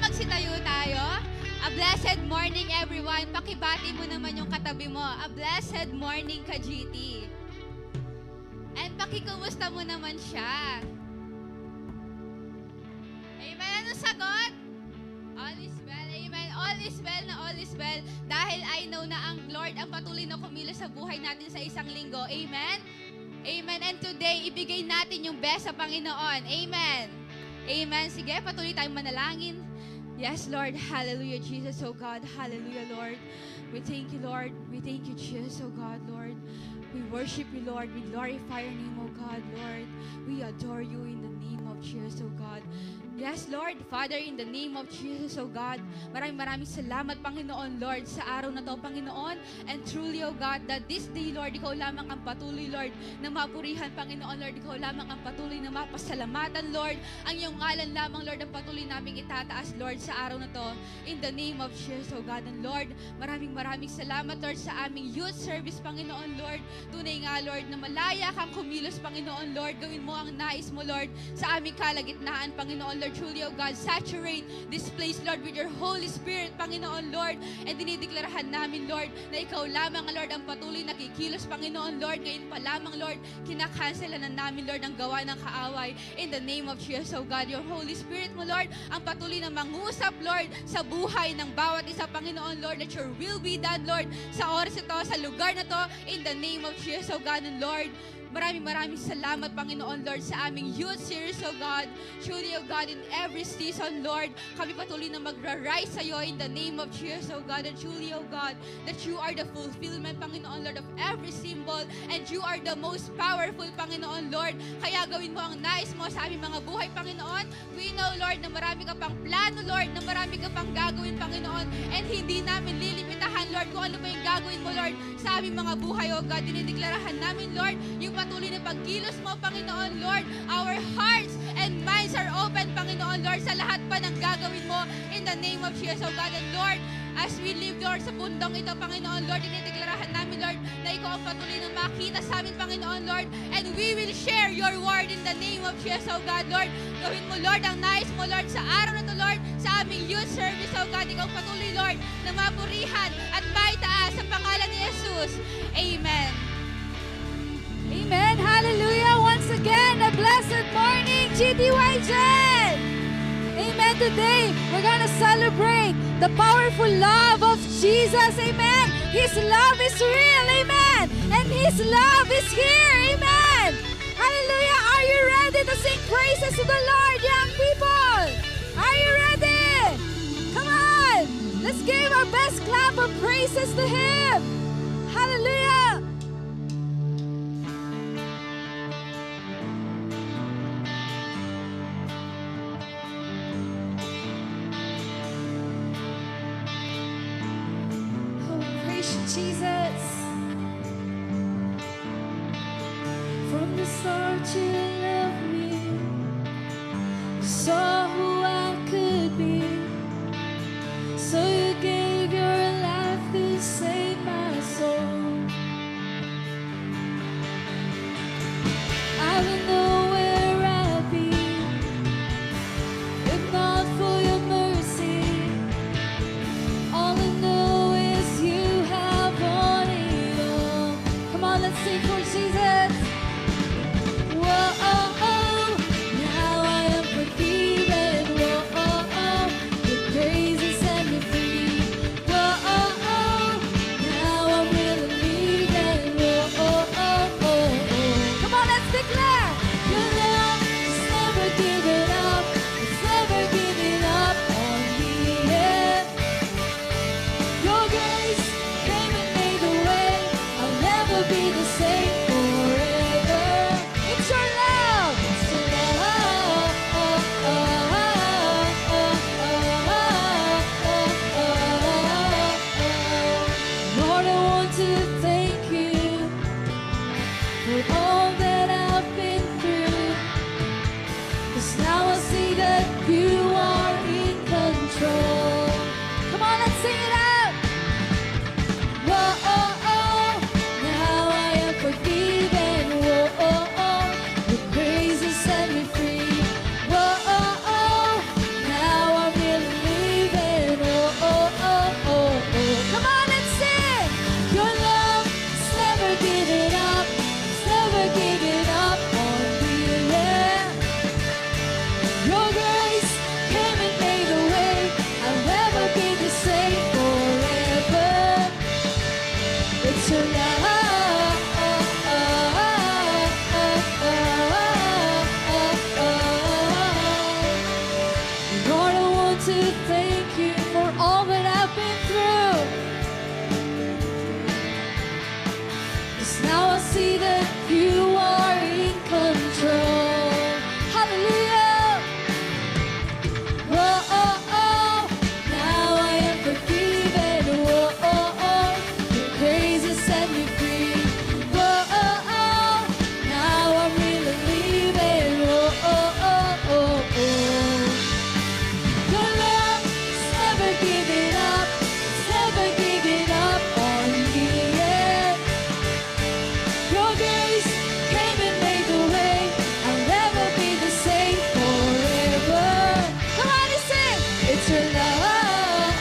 magsitayo tayo? A blessed morning, everyone. Pakibati mo naman yung katabi mo. A blessed morning, ka-GT. And pakikumusta mo naman siya. Amen. Anong sagot? All is well. Amen. All is well na all is well. Dahil I know na ang Lord ang patuloy na kumilos sa buhay natin sa isang linggo. Amen. Amen. And today, ibigay natin yung best sa Panginoon. Amen. Amen. Sige, patuloy tayong manalangin. Yes, Lord. Hallelujah, Jesus, oh God. Hallelujah, Lord. We thank you, Lord. We thank you, Jesus, oh God, Lord. We worship you, Lord. We glorify your name, oh God, Lord. We adore you in the name of Jesus, oh God. Yes, Lord. Father, in the name of Jesus, oh God, maraming salamat, Panginoon, Lord, sa araw na to, Panginoon. And truly, oh God, that this day, Lord, ikaw lamang ang patuloy, Lord, na mapurihan, Panginoon, Lord. Ikaw lamang ang patuloy na mapasalamatan, Lord. Ang iyong ngalan lamang, Lord, ang patuloy naming itataas, Lord, sa araw na to. In the name of Jesus, oh God. And Lord, maraming salamat, Lord, sa aming youth service, Panginoon, Lord. Tunay nga, Lord, na malaya kang kumilos, Panginoon, Lord. Gawin mo ang nais mo, Lord, sa aming kalagitnaan, Panginoon, Lord. Truly, oh God, saturate this place, Lord, with your Holy Spirit, Panginoon, Lord. And dinideklarasyon namin, Lord, na ikaw lamang, Lord, ang patuloy na kikilos, Panginoon, Lord. Ngayon pa lamang, Lord, kinakansela na namin, Lord, ang gawa ng kaaway. In the name of Jesus, oh God, your Holy Spirit mo, Lord, ang patuloy na mangusap, Lord, sa buhay ng bawat isa, Panginoon, Lord, that your will be done, Lord, sa oras ito, sa lugar na to, in the name of Jesus, oh God, and Lord, maraming salamat, Panginoon, Lord, sa aming youth series, oh God. Truly, oh God, in every season, Lord, kami patuloy na magra-rise sa iyo in the name of Jesus, oh God. And truly, oh God, that you are the fulfillment, Panginoon, Lord, of every symbol, and you are the most powerful, Panginoon, Lord. Kaya gawin mo ang nais mo sa aming mga buhay, Panginoon. We know, Lord, na marami ka pang plano, Lord, na marami ka pang gagawin, Panginoon, and hindi namin lilimitahan, Lord, kung ano ba yung gagawin mo, Lord, sa aming mga buhay, oh God. Dinideklarasyon namin, Lord, yung patuloy na pagkilos mo, Panginoon, Lord. Our hearts and minds are open, Panginoon, Lord, sa lahat pa ng gagawin mo in the name of Jesus, oh God. And Lord, as we live, Lord, sa bundong ito, Panginoon, Lord, dinideklarasyon namin, Lord, na ikaw ang patuloy na makita sa amin, Panginoon, Lord, and we will share your word in the name of Jesus, oh God, Lord. Gawin mo, Lord, ang nais mo, Lord, sa araw na to, Lord, sa aming youth service, oh God. Ikaw patuloy, Lord, na mapurihan at maitaas sa pangalan ni Jesus. Amen. Amen. Hallelujah. Once again, a blessed morning, GTYJ. Amen. Today, we're going to celebrate the powerful love of Jesus. Amen. His love is real. Amen. And His love is here. Amen. Hallelujah. Are you ready to sing praises to the Lord, young people? Are you ready? Come on. Let's give our best clap of praises to Him. Hallelujah. Jesus, from the start you loved me, saw who I could be, so you gave your life to save my soul. I don't know where I'd be if not for your mercy. All I know is you have won it all. Come on, let's sing for Jesus. Whoa, oh, oh. Now I am forgiven. Whoa, oh, oh. Your grace has set me free. Whoa, oh, oh. Now I'm really leaving. Whoa, oh, oh, oh, oh. Come on, let's declare. Your love has never given up. It's never giving up on me. Yeah. Your grace came and made a way. I'll never be the same forever. It's your love. It's your love. Oh, oh, oh, oh, oh, oh, oh. Lord, I want to thank you for all that I've been through. 'Cause now I see that you are in control. Come on, let's sing it out. Whoa, oh, oh. Now I am forgiven. Whoa, oh, oh. Your grace has set me free. Whoa, oh, oh. Now I'm really given up, He's never given up on me. Yeah. Your grace came and made a way. I'll never be the same forever. It's your love. Lord, I want to thank you for all that I've been through. 'Cause now I see that you are in control. Hallelujah. Oh, oh, oh. Now I am forgiven. Oh, oh, oh. Your grace has set me free. Oh, oh, oh. Now I'm really leaving. Oh, oh, oh, oh, oh. Your love is never giving up. It's never giving up on me. Yeah. Your grace came and made the way. I'll never be the same forever. Come on and sing. It's your love.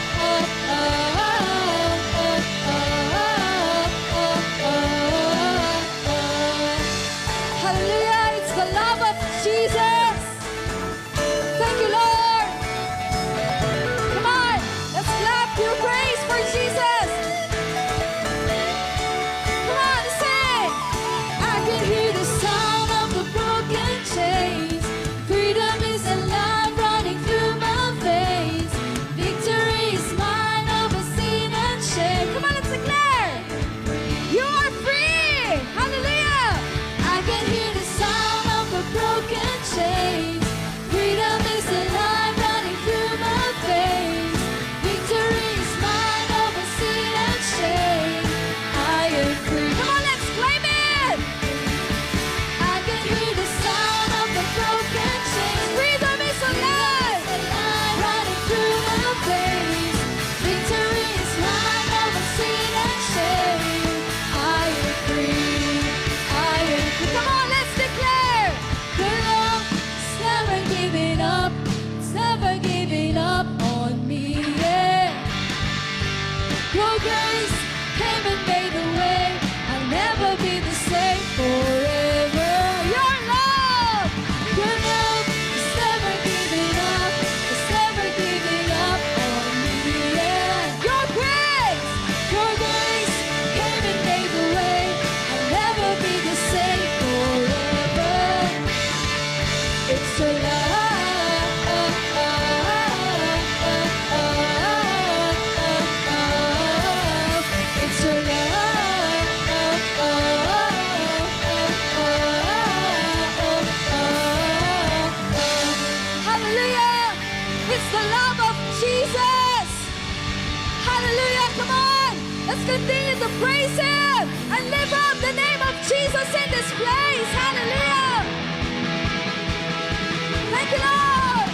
Hallelujah. It's the love of Jesus. Thank you, Lord. Come on. Let's clap your praise for Jesus. Come on and sing. I can hear the sound of the broken chains. Freedom is alive running through my veins. Victory is mine over sin and shame. Come on, let's declare. You are free. Hallelujah. I can hear the sound of the broken chains. Freedom is alive running through my veins. Victory is mine over sin and shame. I am free. Come on, let's claim it. I can hear the sound of the broken chains. Freedom is alive, running through my veins. Victory is mine over sin and shame. I am free. I am free. Come on, let's declare. Your love is never giving up. It's never giving up on me. Yeah. Your grace came and made a way. I'll never be the same forever. Your love is never giving up. It's never giving up on me. Yeah. Your grace came and made a way. I'll never be the same forever. It's your love. It's your love. Hallelujah. It's the love of Jesus. Hallelujah. Come on. Let's continue to praise Him and lift up the name of Jesus in this place. Hallelujah. Thank you, Lord.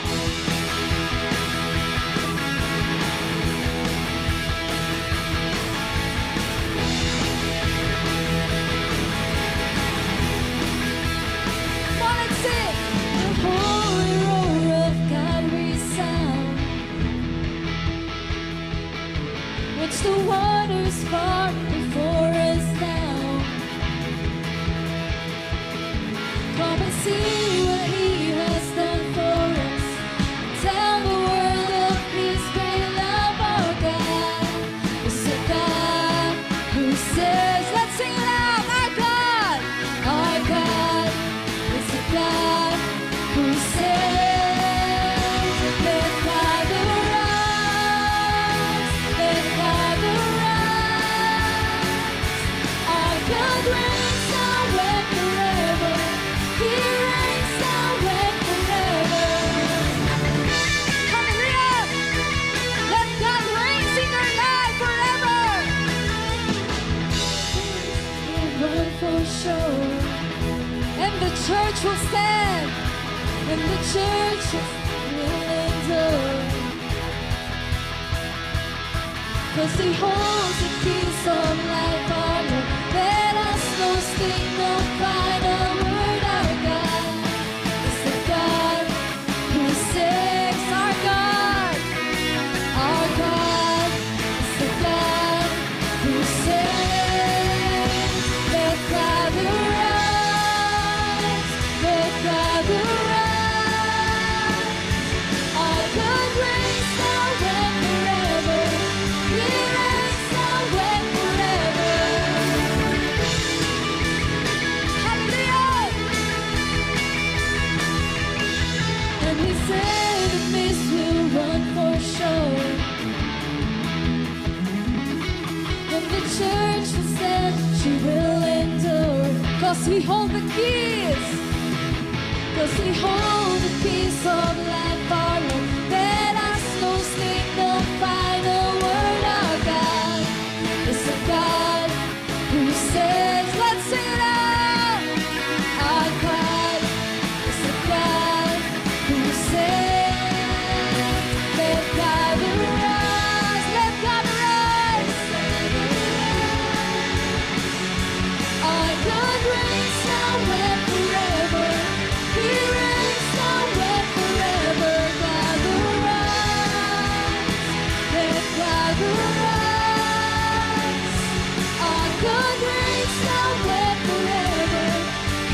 Come on, let's sing. The holy roar of God resound. Watch the waters part before us now. Come and see what He has done for us. Tell the world of His great love. Our God is a God who says, let's sing loud. Our God is a God who says, let God arise, let God arise. Our God reigns now and forever. He reigns now and forever. Hallelujah! Let God reign in your life forever. We'll run for sure, and the church will stand, and the church will endure. 'Cause He holds the keys of life, our Lord. Let us no sting, no final word. Our God is the God who saves. Our God is the God who saves. church will stand, she will endure. 'Cause we hold the keys. 'Cause we hold the keys of life, our Lord. Let us no sleep, no final word. Our God is a God who says, let's sing it out. Our God is a God who says, let God arise, let God arise. Our God reigns now and forever. He reigns now and forever. God arise, let God arise. Our God reigns now and forever.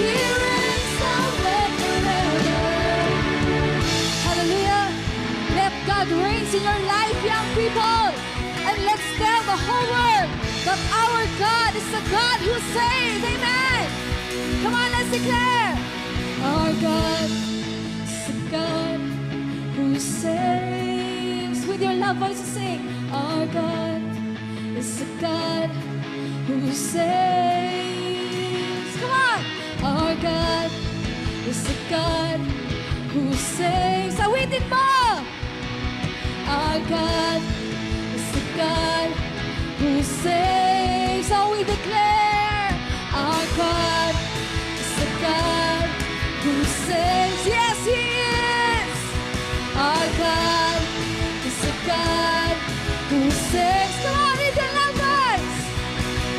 He reigns now and forever. Hallelujah. Let God reigns in your life, young people. And let's tell the whole world that our God is a God who saves. Amen. Come on, let's declare. Our God is a God who saves. With your loud voice, sing. Our God is a God who saves. Come on. Our God is a God who saves. Awitin mo. Our God is a God who saves. So we declare, our God is a God who saves. Yes, He is. Our God is a God who saves. Come on, with your loud voice.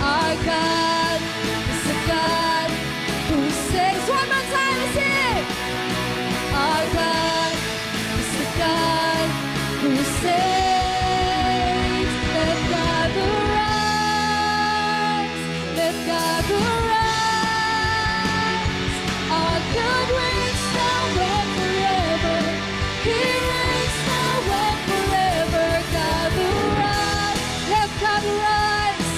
Our God is a God who saves. One more time, let's sing. Our God is a God who saves. Let God arise. Let God arise. Our God reigns now and forever. He reigns now and forever. God arise. Let God arise.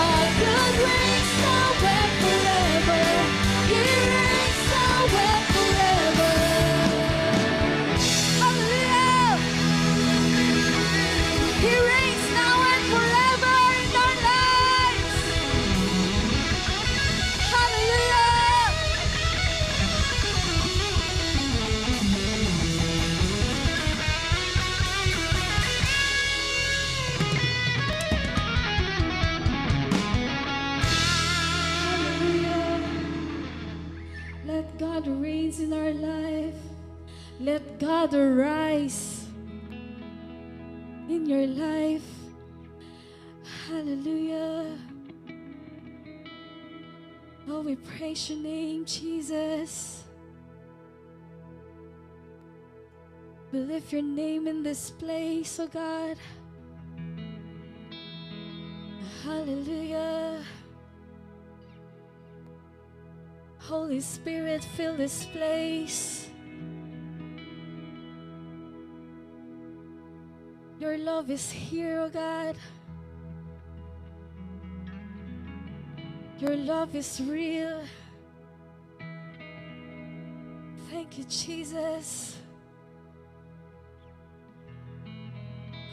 Our God reigns now and forever. He reigns now and forever. Hallelujah. He reigns now and forever in our lives. Hallelujah. Hallelujah. Let God reigns in our life. Let God arise in your life. Hallelujah. Oh, we praise your name, Jesus. We lift your name in this place, oh God. Hallelujah. Holy Spirit, fill this place. Your love is here, oh God. Your love is real. Thank you, Jesus.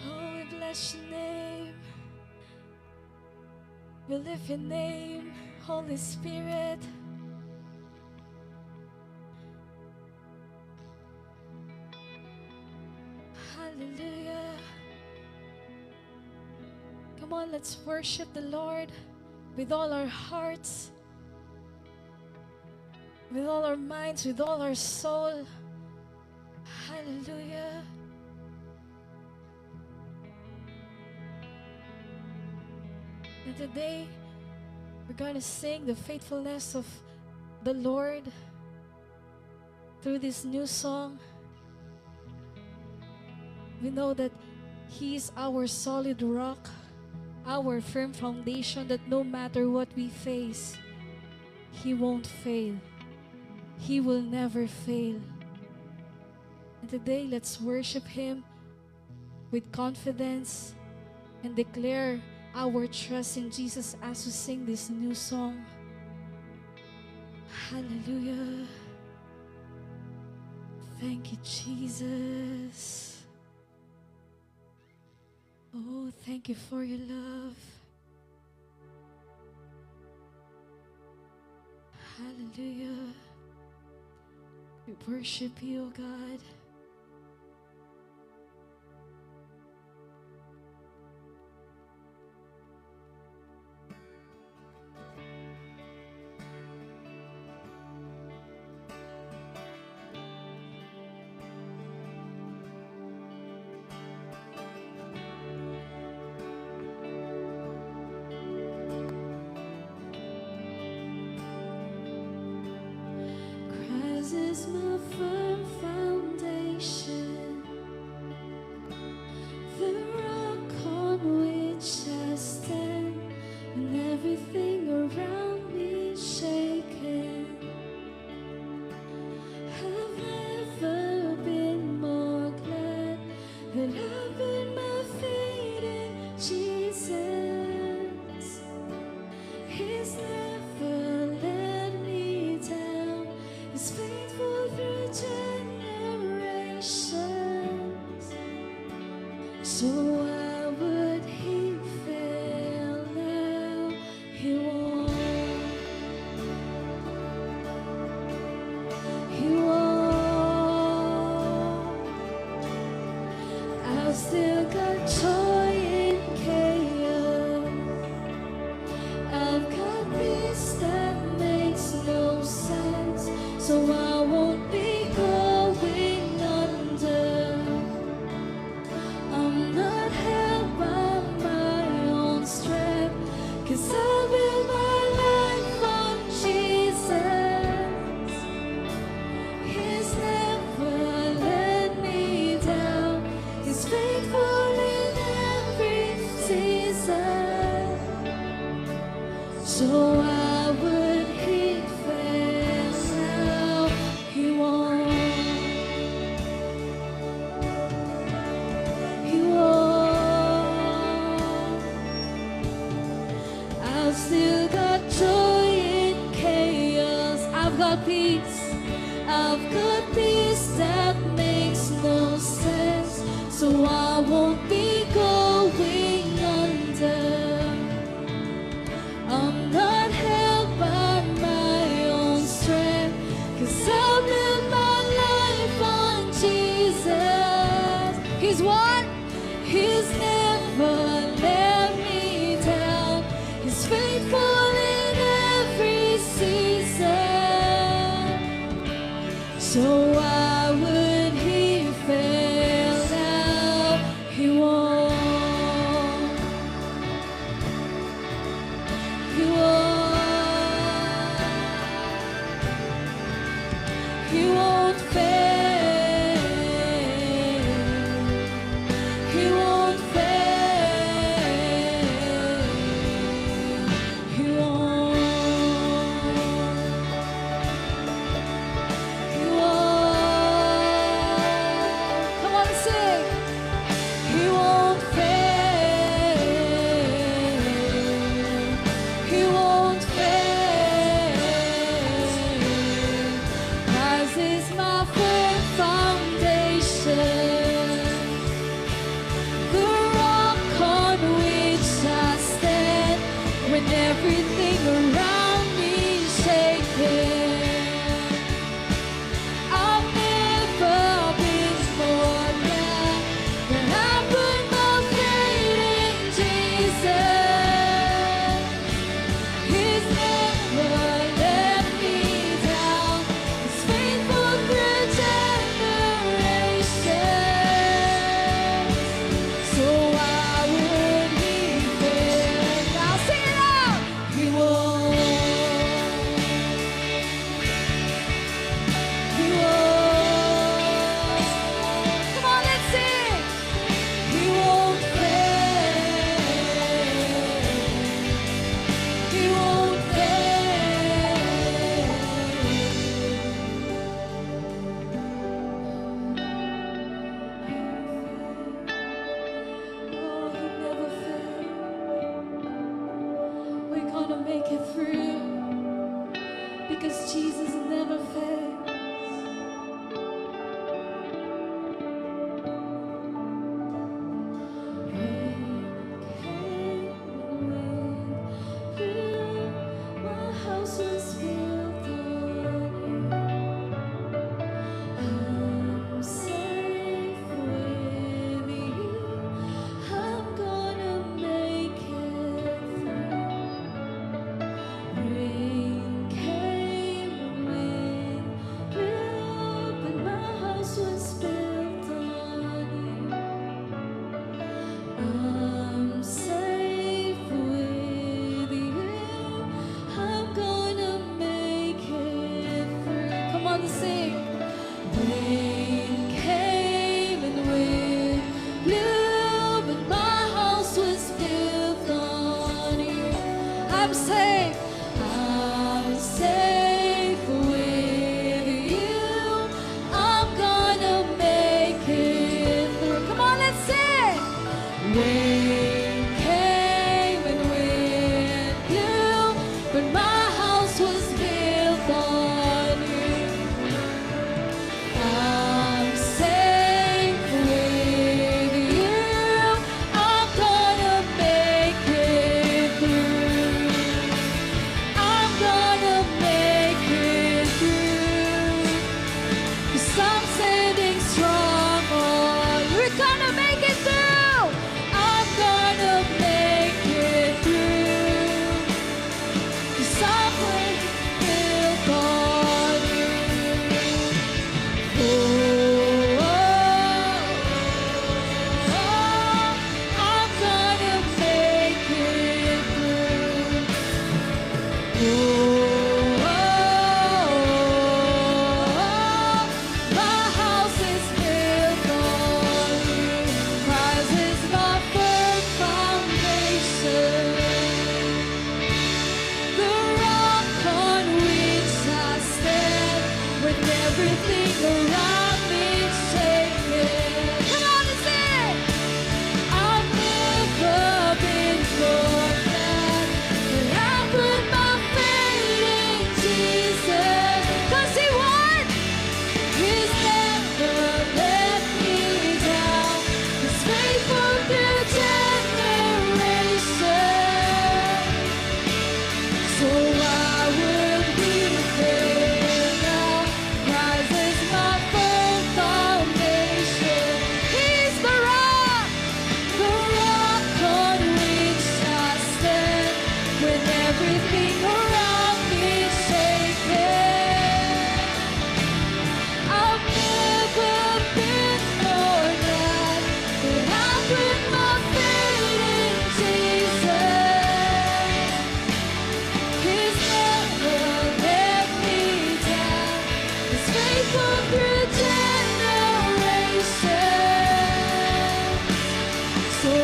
Oh, we bless your name. We lift your name, Holy Spirit. Hallelujah. Come on, let's worship the Lord with all our hearts, with all our minds, with all our soul. Hallelujah. And today, we're going to sing the faithfulness of the Lord through this new song. We know that He is our solid rock, our firm foundation, that no matter what we face, He won't fail. He will never fail. And today, let's worship Him with confidence and declare our trust in Jesus as we sing this new song. Hallelujah. Thank you, Jesus. Oh, thank you for your love. Hallelujah. We worship you, oh God. Christ is my firm foundation, the rock on which I stand, when everything around me is shaken. I've never been more glad that I put my faith in Jesus. He's never let me down. He's faithful through generations. So why would he fail now? He won't. He won't. I've still got joy in chaos. I've got peace that makes no sense, so I won't be going under. I'm not held by my own strength, 'cause I build my life on Jesus. He's never let me down. He's faithful in every season. So why would he fail now? He won't. He won't. I've still got joy in chaos. I've got peace. I've got peace that makes no sense. So I won't be going under. I'm not held by my own strength, 'cause I build my life on Jesus. He's what? He's never let me down. He's faithful in every season. So why would he fail now? He won't. He won't. He won't fail. He won't fail. He won't. He won't. Come on, sing. He won't fail. He won't fail. Christ is my firm foundation, the rock on which I stand, when everything around me is shaking. I've never been more glad that I put my faith in Jesus. He's never let me down. He's faithful through generations. So why would he fail? Now sing it out. He won't. He won't. Come on, let's sing. He won't fail. He won't fail. Oh, he never fails. We're gonna make it through, because Jesus never fails. Rain I'm safe. I'm safe with you. I'm gonna make it through. Come on, let's sing. Rain came and wind blew, but my house was built on you. I'm safe with you. I'm gonna make it through. I'm gonna make it through. 'Cause I'm standing strong on. We're gonna make it through. I'm gonna make it through. 'Cause I'm built on you. Oh, I'm gonna make it through. My house is built on you. Christ is my firm foundation, the rock on which I stand when everything around me is shaking. Come on and sing. I've never been so glad that I put my faith in Jesus. 'Cause He won. He's never let me down. He's faithful through generations. So I would be fair now. Christ is my firm foundation. He's the rock on which I stand when everything around me is shaking. I've never been more glad that I put my faith in Jesus. He's never let me down. He's faithful through generations. So I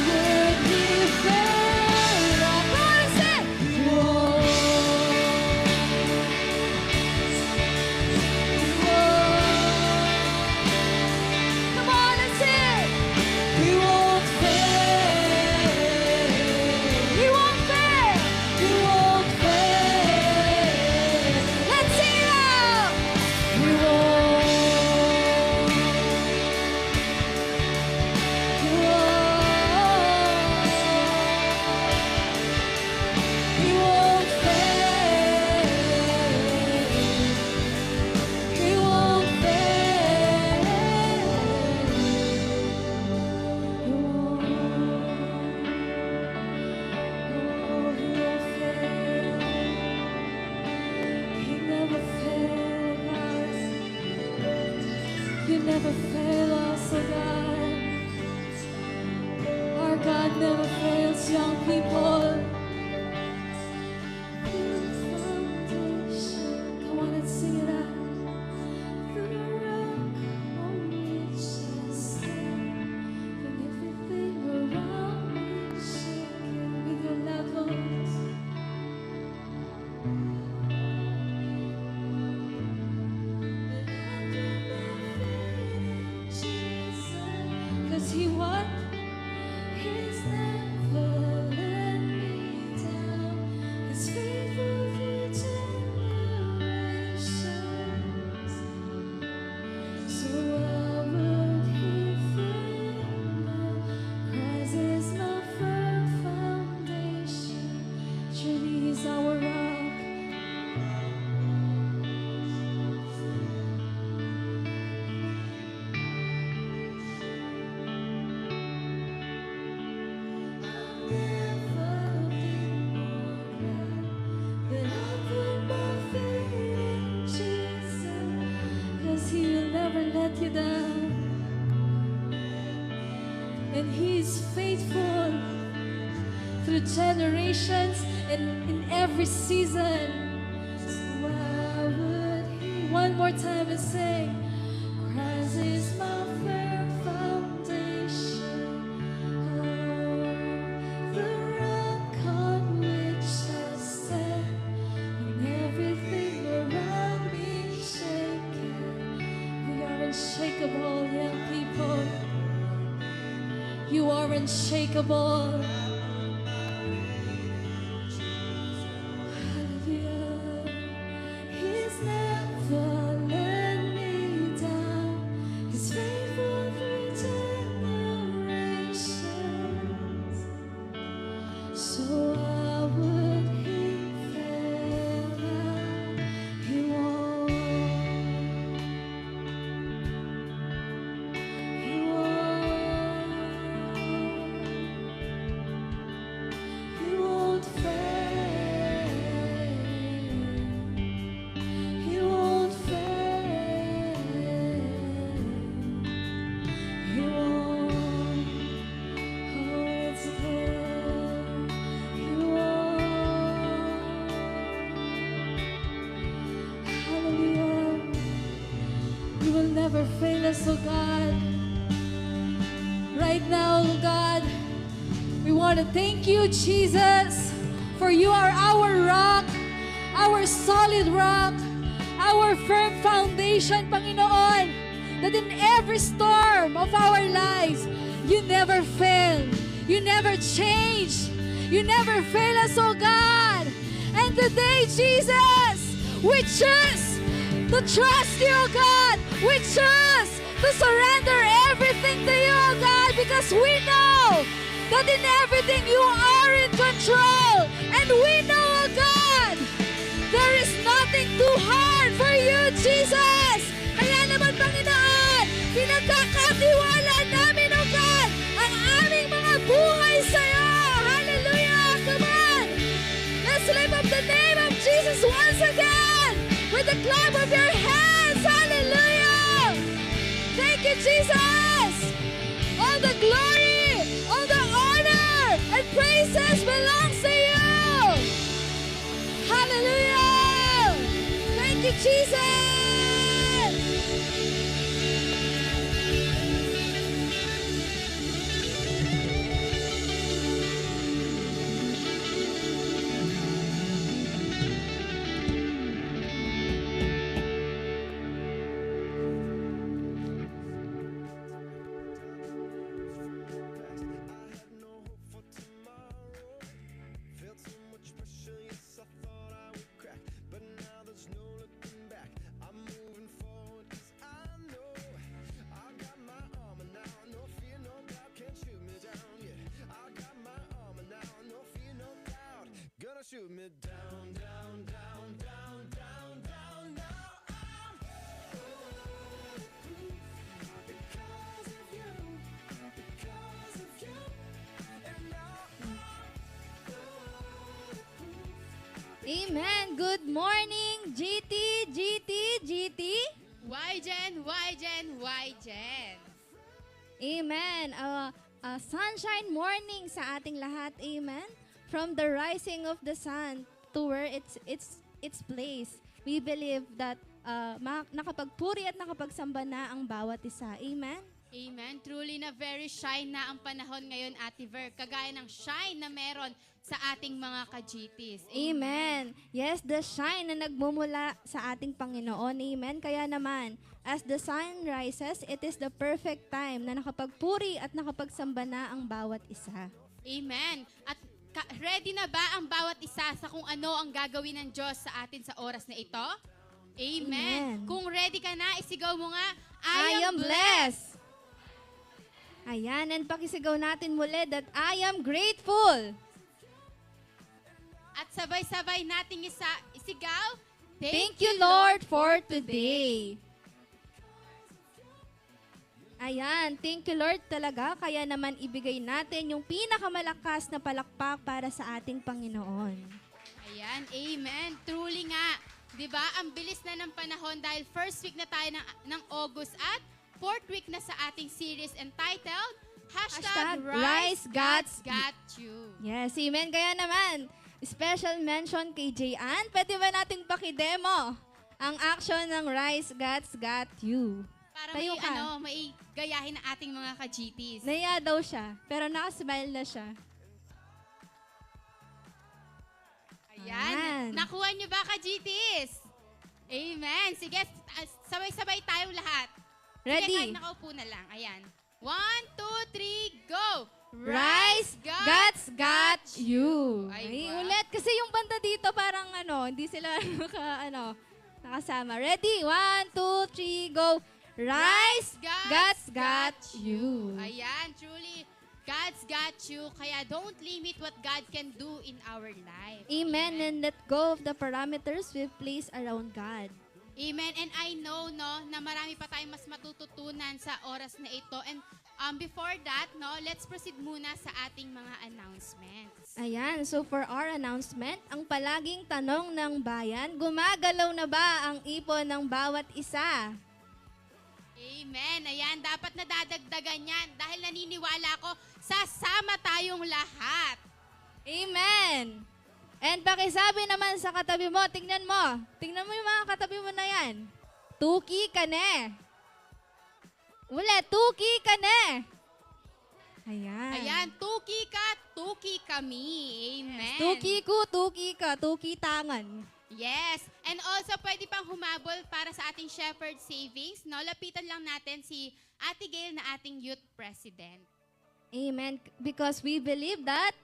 would be fair. I'm gonna say, whoa, whoa. Come on and sing. He won't fail. He won't fail. He won't fail. Let's sing it out. He won't. He won't fail. He won't fail. He won't. Oh, He won't fail. He never failed us. You never fail us, oh God. Our God never fails young people. Come on and sing it out. The rock on which I stand, when everything around me is shaking with your loved ones. Cause He what? He's never let me down. He's faithful through generations. So why would He fail now? Christ is my firm foundation. Surely He's our rock. He will never let you down, and He is faithful through generations and in every season. So why would He? One more time and sing, Christ is my firm foundation, the rock on which unshakable. Hallelujah. He's never let me down. He's faithful through generations. So why would he fail now? He won't. He won't fail. He won't fail. He won't. Oh, it's there. He won't. Hallelujah. You will never fail us, oh God. Right now, oh God, we want to thank you, Jesus, for you are our rock, our solid rock, our firm foundation, Panginoon, that in every storm of our lives, you never fail, you never change, you never fail us, oh God. And today, Jesus, we choose to trust you, oh God. We choose to surrender everything to you, oh God, because we know that in everything you are in control. And we know, oh God, there is nothing too hard for you, Jesus. Kaya naman, Panginoon, pinagkakatiwala namin, oh God, ang aming mga buhay sa'yo. Hallelujah! Come on! Let's lift up the name of Jesus once again with the clap of your hands. Hallelujah! Thank you, Jesus! All the glory, all the honor, and praises belongs to you! Hallelujah! Thank you, Jesus! Shoot me down, down, down, down, down, down, now I'm bulletproof because of you, and now I'm bulletproof. Amen. Good morning, GT, GT, GT. Why, Jen? Why, Jen? Why, Jen? Amen. Sunshine morning sa ating lahat. Amen. From the rising of the sun to where its place, we believe that nakapagpuri at nakapagsamba na ang bawat isa. Amen. Amen. Truly na very shine na ang panahon ngayon, Ate Ver. Kagaya ng shine na meron sa ating mga ka-GTs. Amen. Yes, the shine na nagmumula sa ating Panginoon. Amen. Kaya naman, as the sun rises, it is the perfect time na nakapagpuri at nakapagsamba na ang bawat isa. Amen. At ready na ba ang bawat isa sa kung ano ang gagawin ng Diyos sa atin sa oras na ito? Amen. Amen. Kung ready ka na, isigaw mo nga, I am blessed. Ayan, and pakisigaw natin muli that I am grateful. At sabay-sabay nating isigaw, Thank you, Lord, for today. Ayan, thank you, Lord, talaga. Kaya naman ibigay natin yung pinakamalakas na palakpak para sa ating Panginoon. Ayan, amen. Truly nga, di ba? Ang bilis na ng panahon dahil first week na tayo ng August at fourth week na sa ating series entitled, Rise God's Got You. Yes, amen. Kaya naman, special mention kay Jayan. Pwede ba nating pakidemo ang action ng Rise God's Got You? Para Tayo may, ka. may gayahin ng ating mga ka-GTs. Naiya daw siya, pero nakasmile na siya. Ayan. Ayan. Nakuha niyo ba ka-GTs? Amen. Sige, sabay-sabay tayong lahat. Sige, Ready? kahit nakaupo na lang. Ayan. 1, 2, 3, go! Rise, God's got you. Ay, Ay, wow. ulit. Kasi yung banda dito parang hindi sila nakasama. Ready? 1, 2, 3, go. Rise, God's got you. Ayan, truly, God's got you. Kaya don't limit what God can do in our life. Amen. And let go of the parameters we've placed around God. Amen. And I know, no, na marami pa tayong mas matututunan sa oras na ito. And before that, no, let's proceed muna sa ating mga announcements. Ayan, so for our announcement, ang palaging tanong ng bayan, gumagalaw na ba ang ipon ng bawat isa? Amen. Ayan, dapat na dadagdagan yan dahil naniniwala ako, sasama tayong lahat. Amen! And pakisabi naman sa katabi mo, tingnan mo yung mga katabi mo na yan. Tuki ka ne. Ulit, tuki ka ne. Ayan. Ayan, tuki ka, tuki kami. Amen. Tuki ko, tuki ka, tuki tangan. Yes. And also, pwede pang humabol para sa ating Shepherd Savings. No? Lapitan lang natin si Ate Gail na ating Youth President. Amen. Because we believe that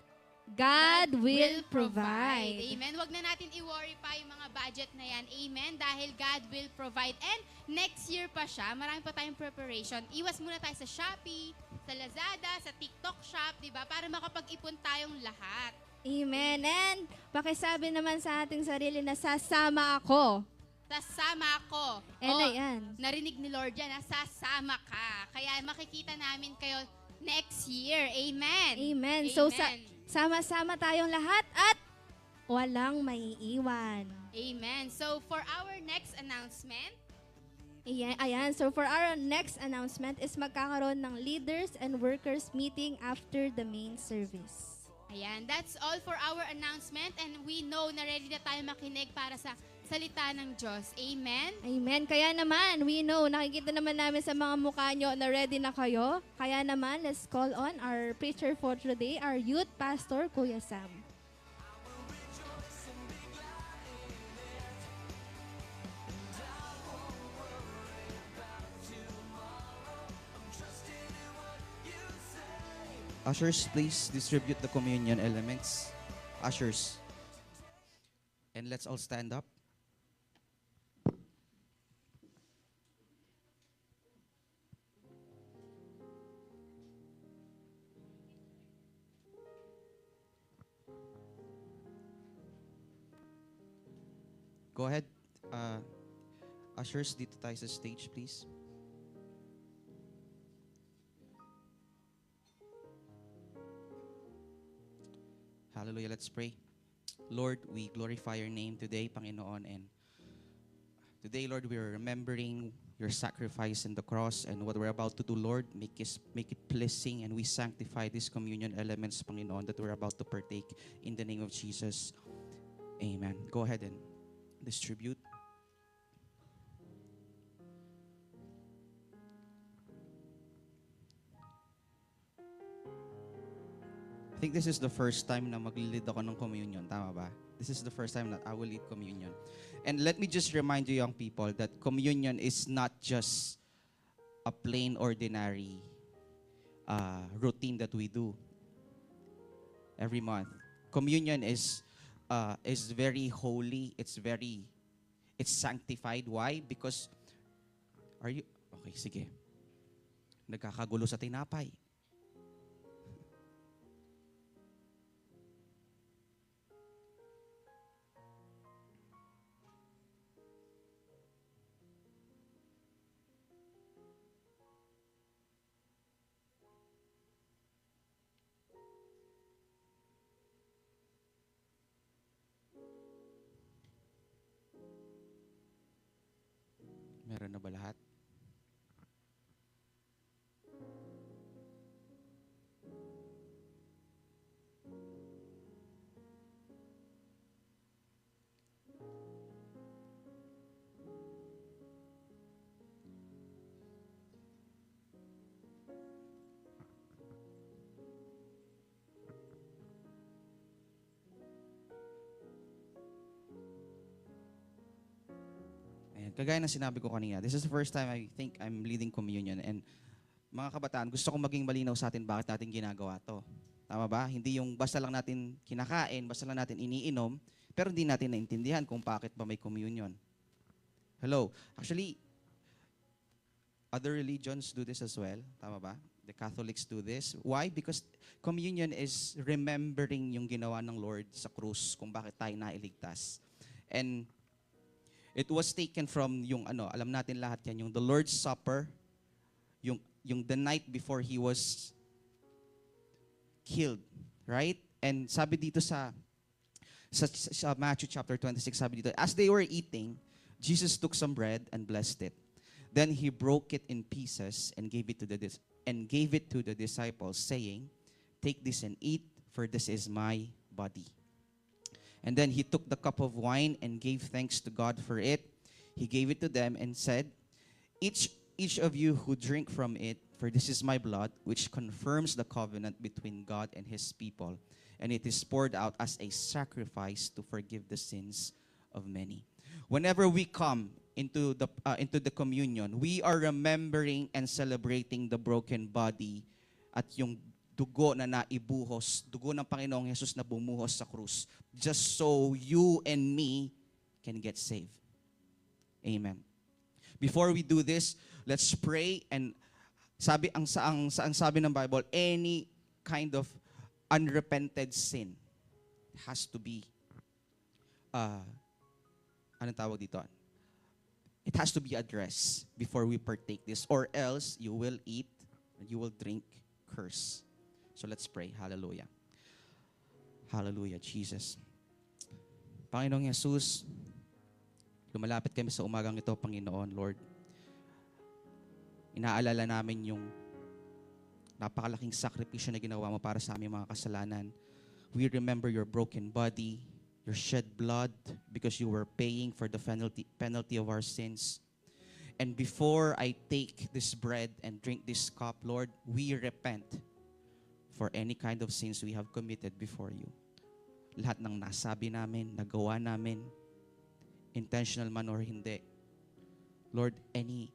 God will provide. Amen. Huwag na natin i-worry pa yung mga budget na yan. Amen. Dahil God will provide. And next year pa siya, marami pa tayong preparation. Iwas muna tayo sa Shopee, sa Lazada, sa TikTok Shop, di ba? Para makapag-ipon tayong lahat. Amen. And pakisabi naman sa ating sarili na sasama ako. Sasama ako. And ayan. Narinig ni Lord yan, sasama ka. Kaya makikita namin kayo next year. Amen. Amen. So sama-sama tayong lahat at walang maiiwan. Amen. So for our next announcement, Ayan. So for our next announcement is magkakaroon ng leaders and workers meeting after the main service. ayan, that's all for our announcement and we know na ready na tayo makinig para sa salita ng Diyos. Amen? Amen. Kaya naman, we know, nakikita naman namin sa mga mukha nyo na ready na kayo. Kaya naman, let's call on our preacher for today, our youth pastor, Kuya Sam. Ushers, please distribute the communion elements. Ushers. And let's all stand up. Go ahead. Ushers, dito tayo sa stage, please. Hallelujah. Let's pray. Lord, we glorify your name today, Panginoon. And today, Lord, we are remembering your sacrifice in the cross and what we're about to do, Lord. Make it pleasing, and we sanctify these communion elements, Panginoon, that we're about to partake in the name of Jesus. Amen. Go ahead and distribute. I think this is the first time na mag-lead ako ng communion. Tama ba? This is the first time that I will lead communion. And let me just remind you, young people, that communion is not just a plain, ordinary routine that we do every month. Communion is very holy. It's sanctified. Why? Because, okay, sige. Nagkakagulo sa tinapay. Meron na ba lahat? Kagaya ng sinabi ko kanina, this is the first time I think I'm leading communion, and mga kabataan, gusto kong maging malinaw sa atin bakit natin ginagawa to. Tama ba? Hindi yung basta lang natin kinakain, basta lang natin iniinom, pero hindi natin naintindihan kung bakit ba may communion. Hello. Actually, other religions do this as well. Tama ba? The Catholics do this. Why? Because communion is remembering yung ginawa ng Lord sa krus kung bakit tayo nailigtas. And it was taken from yung alam natin lahat yan, yung the Lord's Supper, yung the night before He was killed, right? And sabi dito sa Matthew chapter 26, sabi dito, as they were eating, Jesus took some bread and blessed it. Then He broke it in pieces and gave it to the disciples, saying, "Take this and eat, for this is my body." And then He took the cup of wine and gave thanks to God for it. He gave it to them and said, Each of you who drink from it, for this is my blood, which confirms the covenant between God and His people, and it is poured out as a sacrifice to forgive the sins of many. Whenever we come into the communion, we are remembering and celebrating the broken body at yung dugo na naibuhos, dugo ng Panginoong Jesus na bumuhos sa krus, just so you and me can get saved. Amen. Before we do this, let's pray. And ang sabi ng Bible, any kind of unrepented sin has to be, anong tawag dito? It has to be addressed before we partake this, or else you will eat and you will drink curse. So let's pray. Hallelujah. Hallelujah, Jesus. Panginoong Jesus, lumalapit kami sa umagang ito, Panginoon, Lord. Inaalala namin yung napakalaking sakripisyo na ginawa mo para sa aming mga kasalanan. We remember your broken body, your shed blood, because you were paying for the penalty of our sins. And before I take this bread and drink this cup, Lord, we repent for any kind of sins we have committed before you. Lahat ng nasabi namin, nagawa namin, intentional man or hindi. Lord, any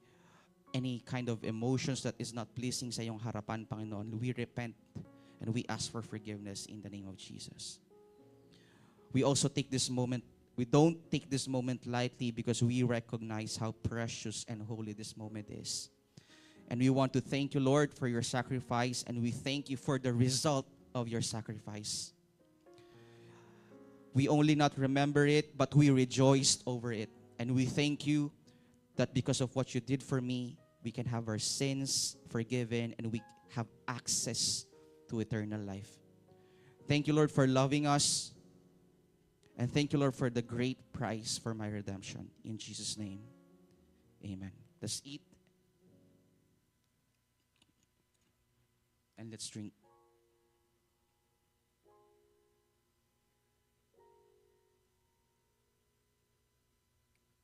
kind of emotions that is not pleasing sa iyong harapan, Panginoon, we repent and we ask for forgiveness in the name of Jesus. We also take this moment, we don't take this moment lightly because we recognize how precious and holy this moment is. And we want to thank you, Lord, for your sacrifice, and we thank you for the result of your sacrifice. We only not remember it, but we rejoiced over it. And we thank you that because of what you did for me, we can have our sins forgiven and we have access to eternal life. Thank you, Lord, for loving us. And thank you, Lord, for the great price for my redemption. In Jesus' name, amen. Let's eat and let's drink.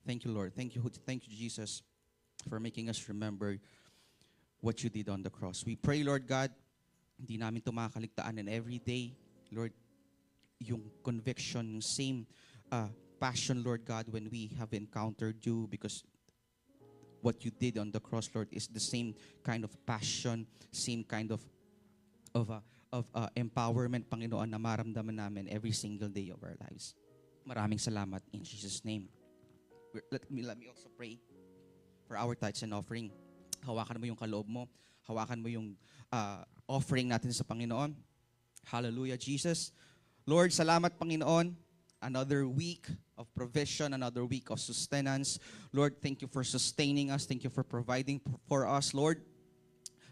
Thank you, Lord. Thank you, Jesus, for making us remember what you did on the cross. We pray, Lord God, hindi namin ito makakaligtaan, and every day, Lord, yung conviction, yung same passion, Lord God, when we have encountered you, because what you did on the cross, Lord, is the same kind of passion, same kind of empowerment, Panginoon, na maramdaman namin every single day of our lives. Maraming salamat in Jesus' name. Let me also pray for our tithes and offering. Hawakan mo yung kaloob mo. Hawakan mo yung offering natin sa Panginoon. Hallelujah, Jesus. Lord, salamat, Panginoon. Another week of provision, another week of sustenance. Lord, thank you for sustaining us. Thank you for providing for us, Lord,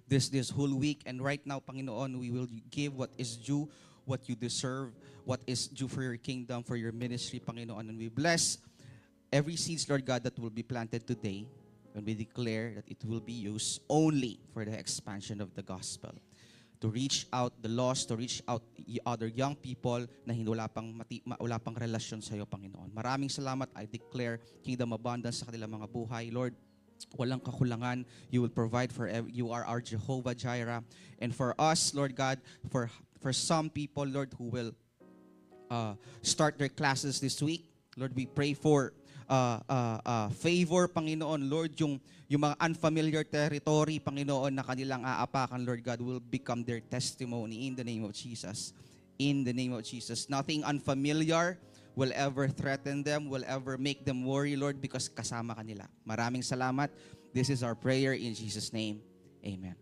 this whole week. And right now, Panginoon, we will give what is due, what you deserve, what is due for your kingdom, for your ministry, Panginoon. And we bless every seeds, Lord God, that will be planted today, when we declare that it will be used only for the expansion of the gospel, to reach out the lost, to reach out other young people na wala pang relasyon sa iyo, Panginoon. Maraming salamat. I declare kingdom abundance sa kanilang mga buhay, Lord. Walang kakulangan. You will provide for you are our Jehovah Jireh. And for us, Lord God, for some people, Lord, who will start their classes this week, Lord, we pray for favor, Panginoon. Lord, yung mga unfamiliar territory, Panginoon, na kanilang aapakan, Lord God, will become their testimony in the name of Jesus. In the name of Jesus. Nothing unfamiliar will ever threaten them, will ever make them worry, Lord, because kasama ka nila. Maraming salamat. This is our prayer in Jesus' name. Amen.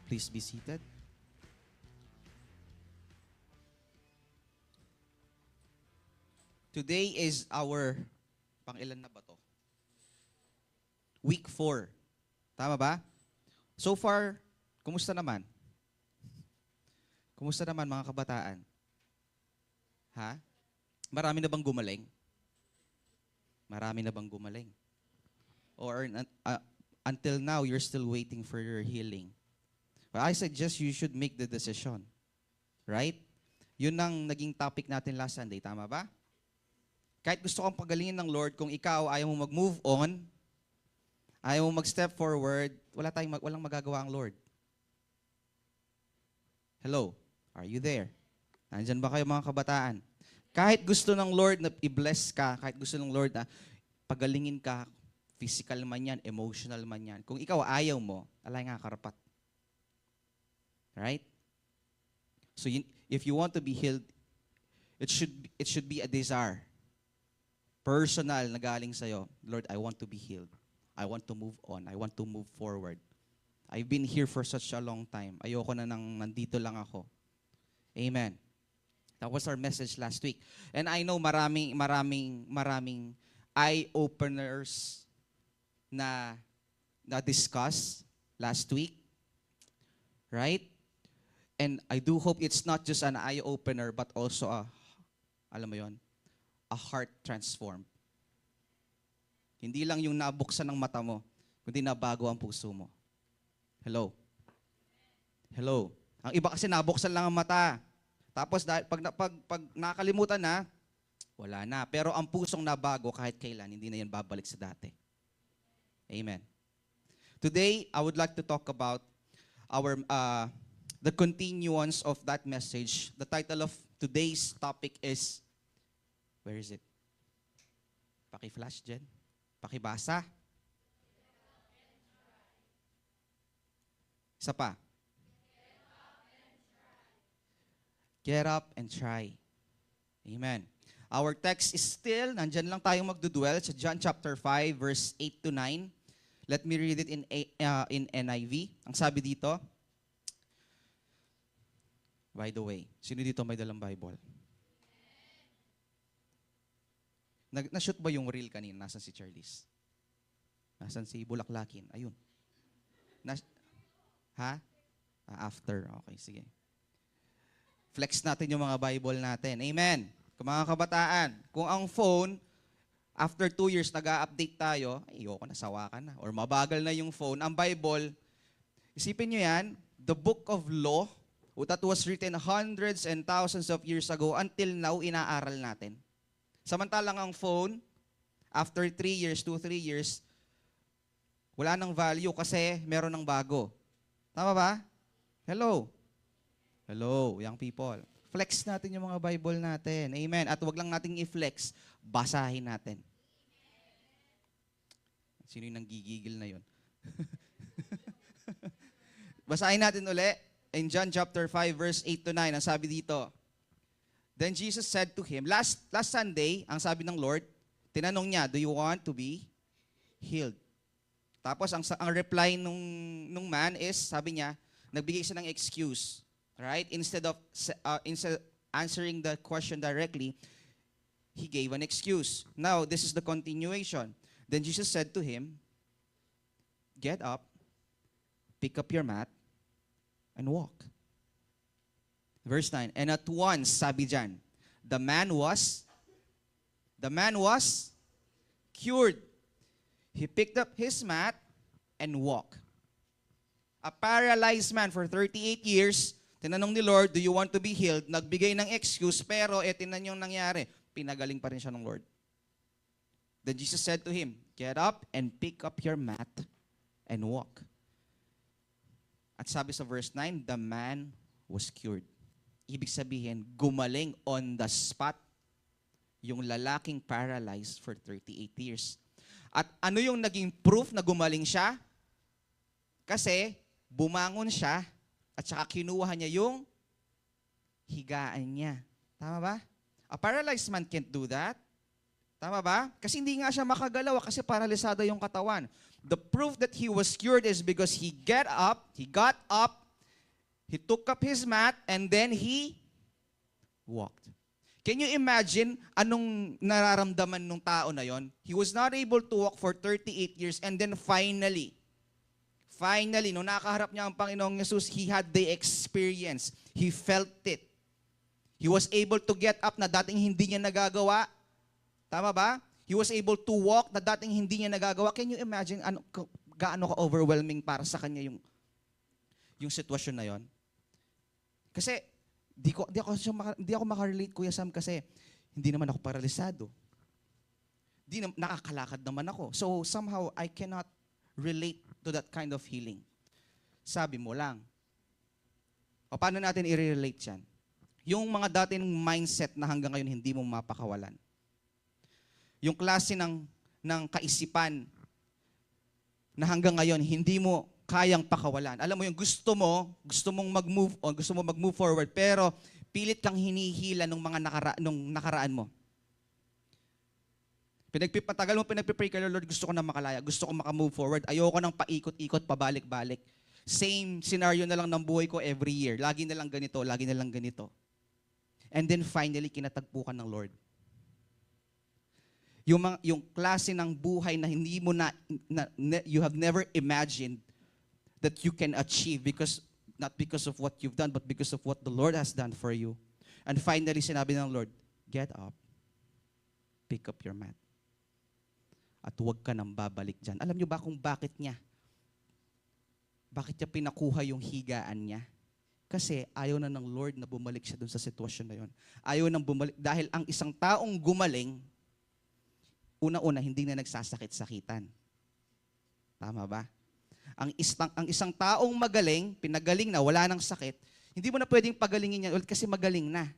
Please be seated. Today is our, pang-ilan na ba to? Week 4. Tama ba? So far, kumusta naman? Kumusta naman mga kabataan? Ha? Marami na bang gumaling? Marami na bang gumaling? Or until now, you're still waiting for your healing? Well, I suggest you should make the decision. Right? Yun ang naging topic natin last Sunday. Tama ba? Kahit gusto kang pagalingin ng Lord, kung ikaw ayaw mo mag-move on, ayaw mo mag-step forward, walang magagawa ang Lord. Hello? Are you there? Nandyan ba kayo mga kabataan? Kahit gusto ng Lord na i-bless ka, kahit gusto ng Lord na pagalingin ka, physical man yan, emotional man yan, kung ikaw ayaw mo, alay nga karapat. Right? So if you want to be healed, it should be a desire. Personal na galing sa'yo, Lord, I want to be healed. I want to move on. I want to move forward. I've been here for such a long time. Ayoko na nandito lang ako. Amen. That was our message last week. And I know maraming eye-openers na discuss last week. Right? And I do hope it's not just an eye-opener but also alam mo yon, a heart transformed. Hindi lang yung nabuksan ng mata mo, kundi nabago ang puso mo. Hello? Hello? Ang iba kasi nabuksan lang ang mata. Tapos pag nakakalimutan na, wala na. Pero ang pusong nabago kahit kailan, hindi na yan babalik sa dati. Amen. Today, I would like to talk about the continuance of that message. The title of today's topic is, where is it? Paki-flash, Jen. Paki-basa. Isa pa. Get up and try. Amen. Our text is still, nandyan lang tayong magdudwell sa John chapter 5, verse 8 to 9. Let me read it in NIV. Ang sabi dito, by the way, sino dito may dalang Bible? Na-shoot ba yung reel kanina? Nasaan si Charlize? Nasaan si Bulaklakin? Ayun. Ha? After. Okay, sige. Flex natin yung mga Bible natin. Amen. Kung mga kabataan, kung ang phone, after 2 years, nag-a-update tayo, ayoko na, sawa ka na. Or mabagal na yung phone. Ang Bible, isipin nyo yan, the book of law, that was written hundreds and thousands of years ago, until now, inaaral natin. Samantalang ang phone, after 3 years, 2-3 years, wala nang value kasi meron ng bago. Tama ba? Hello? Hello, young people. Flex natin yung mga Bible natin. Amen. At wag lang nating i-flex, basahin natin. Sino yung nanggigigil na yun? Basahin natin uli. In John chapter 5, verse 8 to 9, ang sabi dito, then Jesus said to him, last Sunday, ang sabi ng Lord, tinanong niya, do you want to be healed? Tapos ang reply nung man is, sabi niya, nagbigay siya ng excuse. Right? Instead answering the question directly, he gave an excuse. Now, this is the continuation. Then Jesus said to him, get up, pick up your mat, and walk. Verse 9, and at once, sabi dyan, the man was cured. He picked up his mat and walked. A paralyzed man for 38 years, tinanong ni Lord, do you want to be healed? Nagbigay ng excuse, pero tinan yung nangyari. Pinagaling pa rin siya ng Lord. Then Jesus said to him, get up and pick up your mat and walk. At sabi sa verse 9, the man was cured. Ibig sabihin, gumaling on the spot yung lalaking paralyzed for 38 years. At ano yung naging proof na gumaling siya? Kasi bumangon siya at saka kinuha niya yung higaan niya. Tama ba? A paralyzed man can't do that. Tama ba? Kasi hindi nga siya makagalaw kasi paralisado yung katawan. The proof that he was cured is because he got up, he took up his mat, and then he walked. Can you imagine anong nararamdaman ng tao na yon? He was not able to walk for 38 years and then finally, nung nakaharap niya ang Panginoong Yesus, he had the experience. He felt it. He was able to get up na dating hindi niya nagagawa. Tama ba? He was able to walk na dating hindi niya nagagawa. Can you imagine gaano ka-overwhelming para sa kanya yung sitwasyon na yon? Kasi di ako makarelate, Kuya Sam, kasi hindi naman ako paralisado. Nakakalakad naman ako. So somehow I cannot relate to that kind of healing. Sabi mo lang. O paano natin i-relate yan? Yung mga dating mindset na hanggang ngayon hindi mo mapakawalan. Yung klase ng kaisipan na hanggang ngayon hindi mo kayang pakawalan. Alam mo yung gusto mong mag-move on, gusto mo mag-move forward, pero pilit kang hinihila nung nakaraan mo. Patagal mo pinagpipray ka, Lord, gusto ko na makalaya, gusto ko maka-move forward, ayoko nang paikot-ikot, pabalik-balik. Same scenario na lang ng buhay ko every year. Lagi na lang ganito. And then finally, kinatagpo ka ng Lord. Yung klase ng buhay na hindi mo you have never imagined that you can achieve not because of what you've done, but because of what the Lord has done for you. And finally, sinabi ng Lord, get up, pick up your mat, at huwag ka nang babalik dyan. Alam niyo ba kung bakit niya pinakuha yung higaan niya? Kasi ayaw na ng Lord na bumalik siya dun sa sitwasyon na yun. Ayaw nang bumalik, dahil ang isang taong gumaling, una-una, hindi na nagsasakit-sakitan. Tama ba? Ang isang taong magaling, pinagaling na, wala nang sakit, hindi mo na pwedeng pagalingin yan ulit kasi magaling na.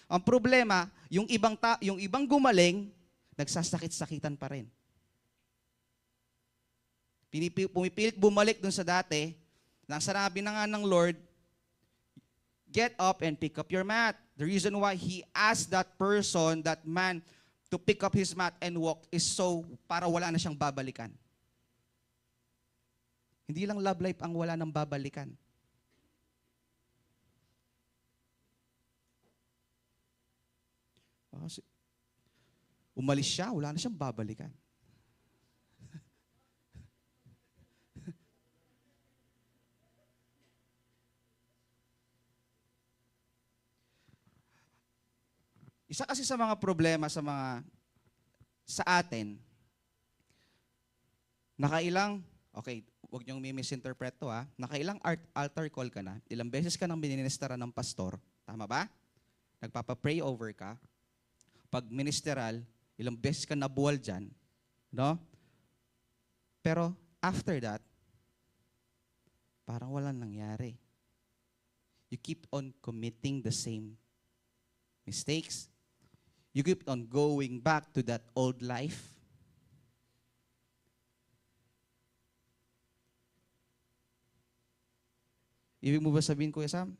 Ang problema, yung ibang gumaling, nagsasakit-sakitan pa rin. Pumipilit bumalik dun sa dati, nang sanabi na nga ng Lord, get up and pick up your mat. The reason why He asked that person, that man, to pick up his mat and walk is so para wala na siyang babalikan. Hindi lang love life ang wala nang babalikan. Umalis siya, wala na siyang babalikan. Isa kasi sa mga problema sa atin, huwag niyong misinterpret to ha, nakailang altar call ka na, ilang beses ka nang ministera ng pastor, tama ba? Nagpapa-pray over ka, pag ministeral, ilang beses ka nabuwal dyan, no? Pero after that, parang walang nangyari. You keep on committing the same mistakes. You keep on going back to that old life. Ibig mo ba sabihin, Kuya Sam,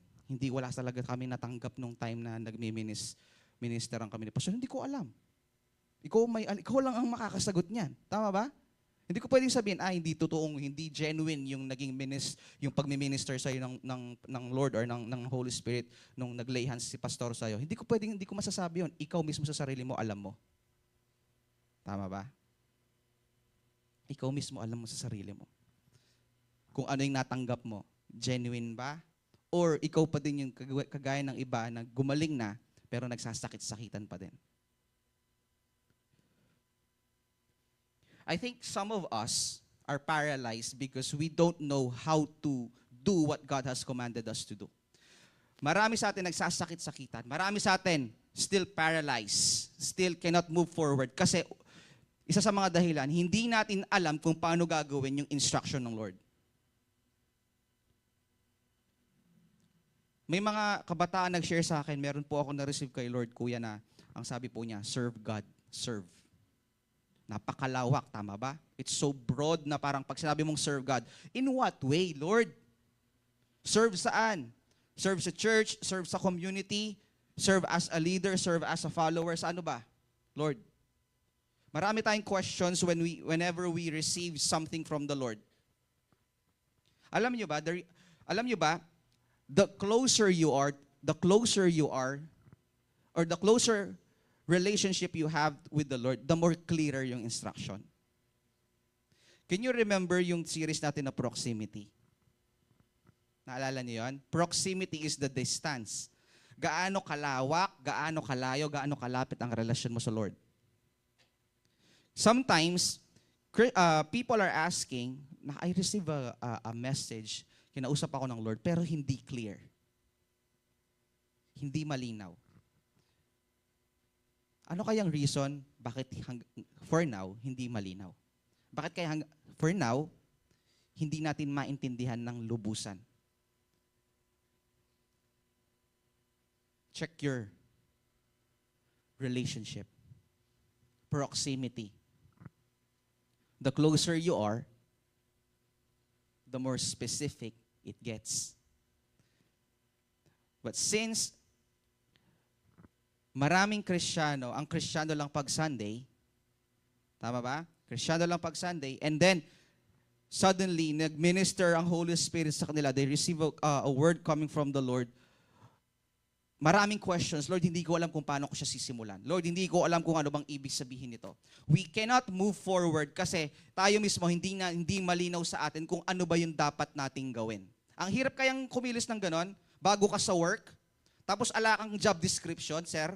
wala talaga kami natanggap nung time na nagmi-ministeran kami ni Pastor? Hindi ko alam. Ikaw lang ang makakasagot niyan. Tama ba? Hindi ko pwedeng sabihin, hindi totoong, hindi genuine yung naging yung pagmi-minister sa'yo ng Lord or ng Holy Spirit nung naglay hands si pastor sa'yo. Hindi ko masasabi yun. Ikaw mismo sa sarili mo, alam mo. Tama ba? Ikaw mismo alam mo sa sarili mo. Kung ano yung natanggap mo. Genuine ba? Or ikaw pa din yung kagaya ng iba na gumaling na pero nagsasakit-sakitan pa din. I think some of us are paralyzed because we don't know how to do what God has commanded us to do. Marami sa atin nagsasakit-sakitan. Marami sa atin still paralyzed. Still cannot move forward. Kasi isa sa mga dahilan, hindi natin alam kung paano gagawin yung instruction ng Lord. May mga kabataan nag-share sa akin, meron po ako na-receive kay Lord, kuya, na ang sabi po niya, serve God, serve. Napakalawak, tama ba? It's so broad na parang pag sinabi mong serve God, in what way, Lord? Serve saan? Serve sa church, serve sa community, serve as a leader, serve as a follower, sa ano ba? Lord. Marami tayong questions whenever we receive something from the Lord. Alam niyo ba, the closer you are, or the closer relationship you have with the Lord, the more clearer yung instruction. Can you remember yung series natin na Proximity? Naalala niyo yun? Proximity is the distance. Gaano kalawak, gaano kalayo, gaano kalapit ang relasyon mo sa Lord. Sometimes, people are asking, I receive a message, kinausap ako ng Lord, pero hindi clear. Hindi malinaw. Ano kayang reason bakit for now hindi malinaw? Bakit kaya for now hindi natin maintindihan ng lubusan? Check your relationship. Proximity. The closer you are, the more specific it gets. But since maraming Kristiyano, ang Kristiyano lang pag Sunday, tama ba? Kristiyano lang pag Sunday, and then suddenly nag-minister ang Holy Spirit sa kanila, they receive a word coming from the Lord. Maraming questions, Lord, hindi ko alam kung paano ko siya sisimulan. Lord, hindi ko alam kung ano bang ibig sabihin nito. We cannot move forward kasi tayo mismo hindi malinaw sa atin kung ano ba yung dapat nating gawin. Ang hirap kayang kumilos ng ganon, bago ka sa work, tapos ala kang job description, sir.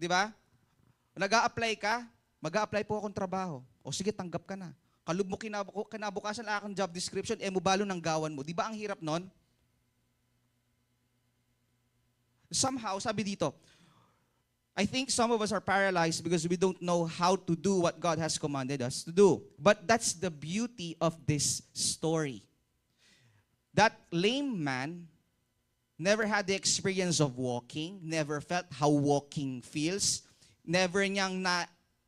Di ba? Nag-a-apply ka, mag-a-apply po akong trabaho. O sige, tanggap ka na. Kalub mo kinabukasan ala kang job description, mubalo ng gawan mo. Di ba ang hirap nun? Somehow, sabi dito, I think some of us are paralyzed because we don't know how to do what God has commanded us to do. But that's the beauty of this story. That lame man never had the experience of walking, never felt how walking feels, never niyang